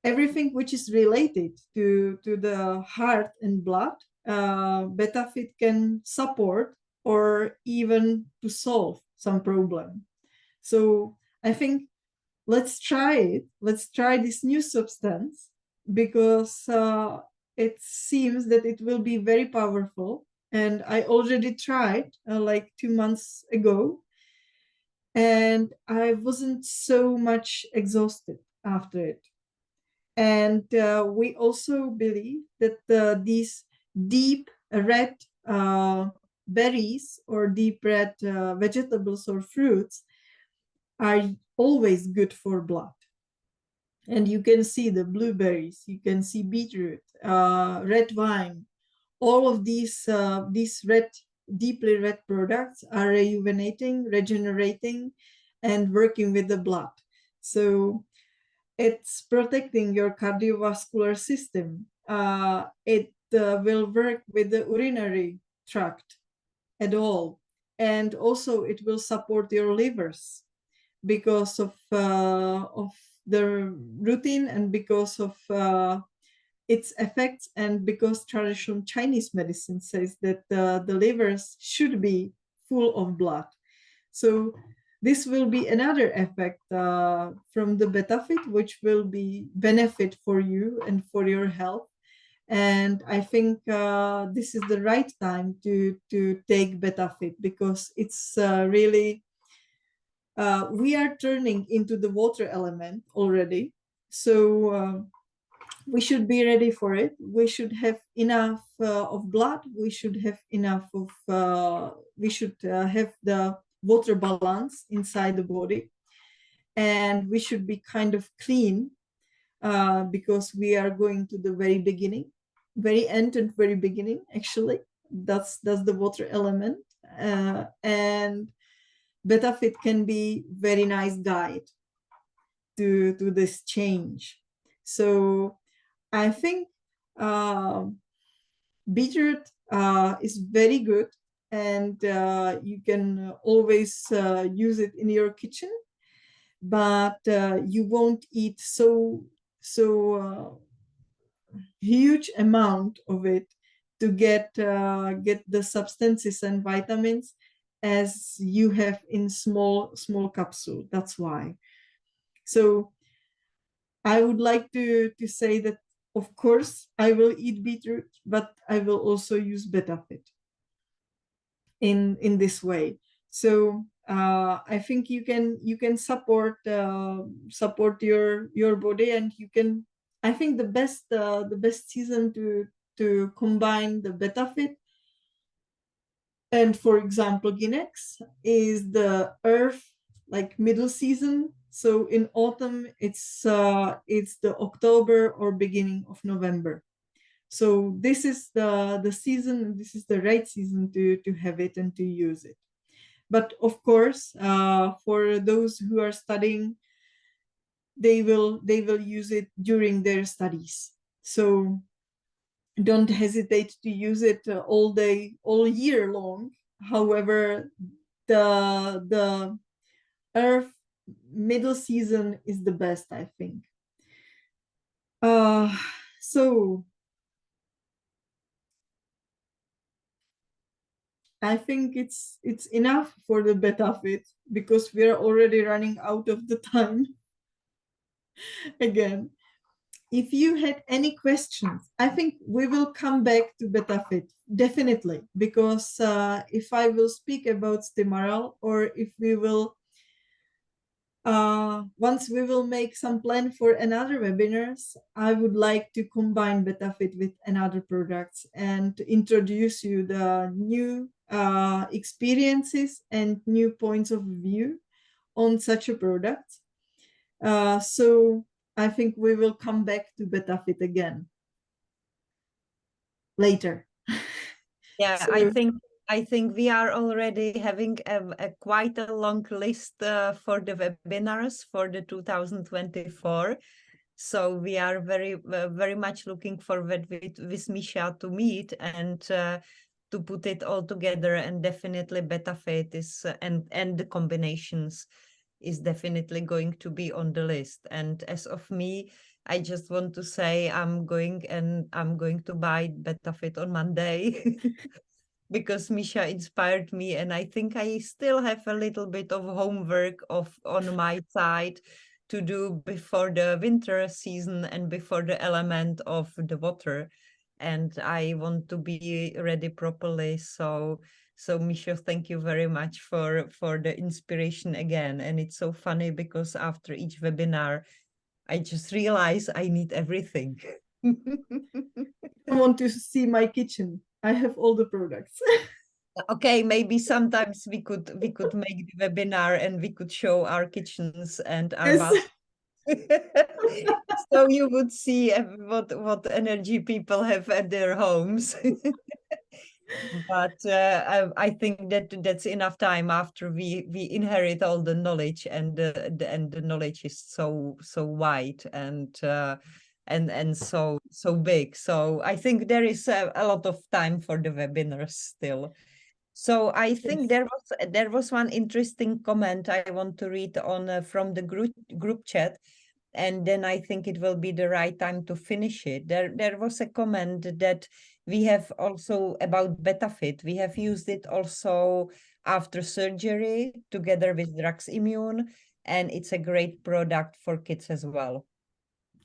Everything which is related to the heart and blood, Betafit can support, or even to solve some problem. So I think let's try it. Let's try this new substance, because it seems that it will be very powerful. And I already tried like 2 months ago, and I wasn't so much exhausted after it. And we also believe that these deep red berries, or deep red vegetables or fruits, are always good for blood. And you can see the blueberries, you can see beetroot, red wine. All of these deeply red products are rejuvenating, regenerating, and working with the blood. So it's protecting your cardiovascular system. It will work with the urinary tract at all. And also it will support your livers, because of the routine, and because of its effects, and because traditional Chinese medicine says that the livers should be full of blood. So this will be another effect from the Betafit, which will be benefit for you and for your health. And I think this is the right time to take Betafit, because it's really we are turning into the water element already. So we should be ready for it. We should have enough of blood. We should have enough of, we should have the water balance inside the body. And we should be kind of clean, because we are going to the very beginning, very end and very beginning, actually. That's the water element. And Betafit can be very nice guide to this change. So I think beetroot is very good, and you can always use it in your kitchen. but you won't eat so huge amount of it to get the substances and vitamins as you have in small capsule. That's why. So I would like to say that of course I will eat beetroot, but I will also use Betafit in this way. So I think you can support your body, and you can. I think the best season to combine the Betafit and, for example, Ginex is the earth, like middle season. So in autumn it's the October or beginning of November. So this is the season, this is the right season to have it and to use it. But of course, for those who are studying, they will use it during their studies. So don't hesitate to use it all day, all year long. However, the earth middle season is the best, I think. Uh, so I think it's enough for the Betafit because we are already running out of the time again. If you had any questions, I think we will come back to Betafit definitely, because if I will speak about Stimaral, or if we will once we will make some plan for another webinars, I would like to combine Betafit with another products and to introduce you the new experiences and new points of view on such a product. So I think we will come back to Betafit again later. Yeah, So I think we are already having a quite a long list for the webinars for the 2024. So we are very much looking forward with Misha to meet and to put it all together. And definitely Betafit is and the combinations is definitely going to be on the list. And as of me, I just want to say I'm going to buy Betafit on Monday. Because Misha inspired me, and I think I still have a little bit of homework on my side to do before the winter season and before the element of the water, and I want to be ready properly. So Misha, thank you very much for the inspiration again. And it's so funny because after each webinar, I just realize I need everything. I want to see my kitchen. I have all the products. Okay, maybe sometimes we could make the webinar and we could show our kitchens and our Yes. baths. So you would see what energy people have at their homes. But I think that's enough time after we inherit all the knowledge, and the knowledge is so wide and so big. So I think there is a lot of time for the webinars still. So I think Yes. there was one interesting comment I want to read on from the group chat, and then I think it will be the right time to finish it. There was a comment that we have also about Betafit. We have used it also after surgery together with Drugs Immune, and it's a great product for kids as well.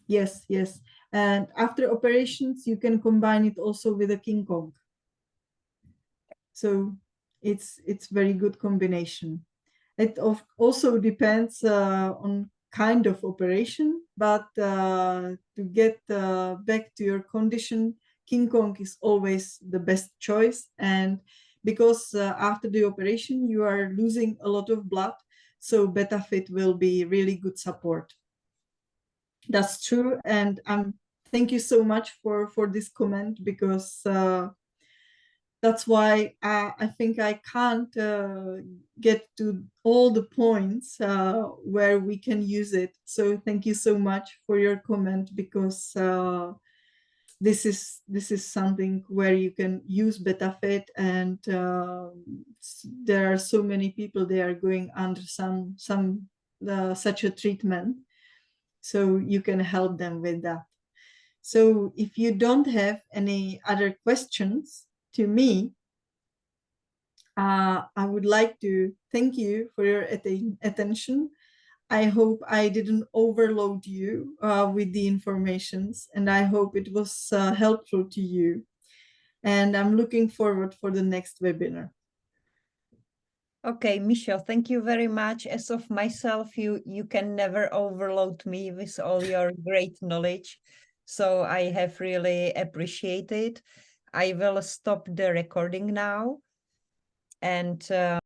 Yes, yes. And after operations, you can combine it also with a King Kong. So it's very good combination. It also depends on kind of operation, but to get back to your condition, King Kong is always the best choice. And because after the operation, you are losing a lot of blood, so Betafit will be really good support. That's true, and thank you so much for this comment, because that's why I think I can't get to all the points where we can use it. So thank you so much for your comment, because this is something where you can use Betafit, and there are so many people, they are going under some such a treatment, so you can help them with that. So if you don't have any other questions to me, I would like to thank you for your attention. I hope I didn't overload you with the informations, and I hope it was helpful to you. And I'm looking forward for the next webinar. Okay, Michelle, thank you very much. As of myself, you can never overload me with all your great knowledge. So I have really appreciated. I will stop the recording now. And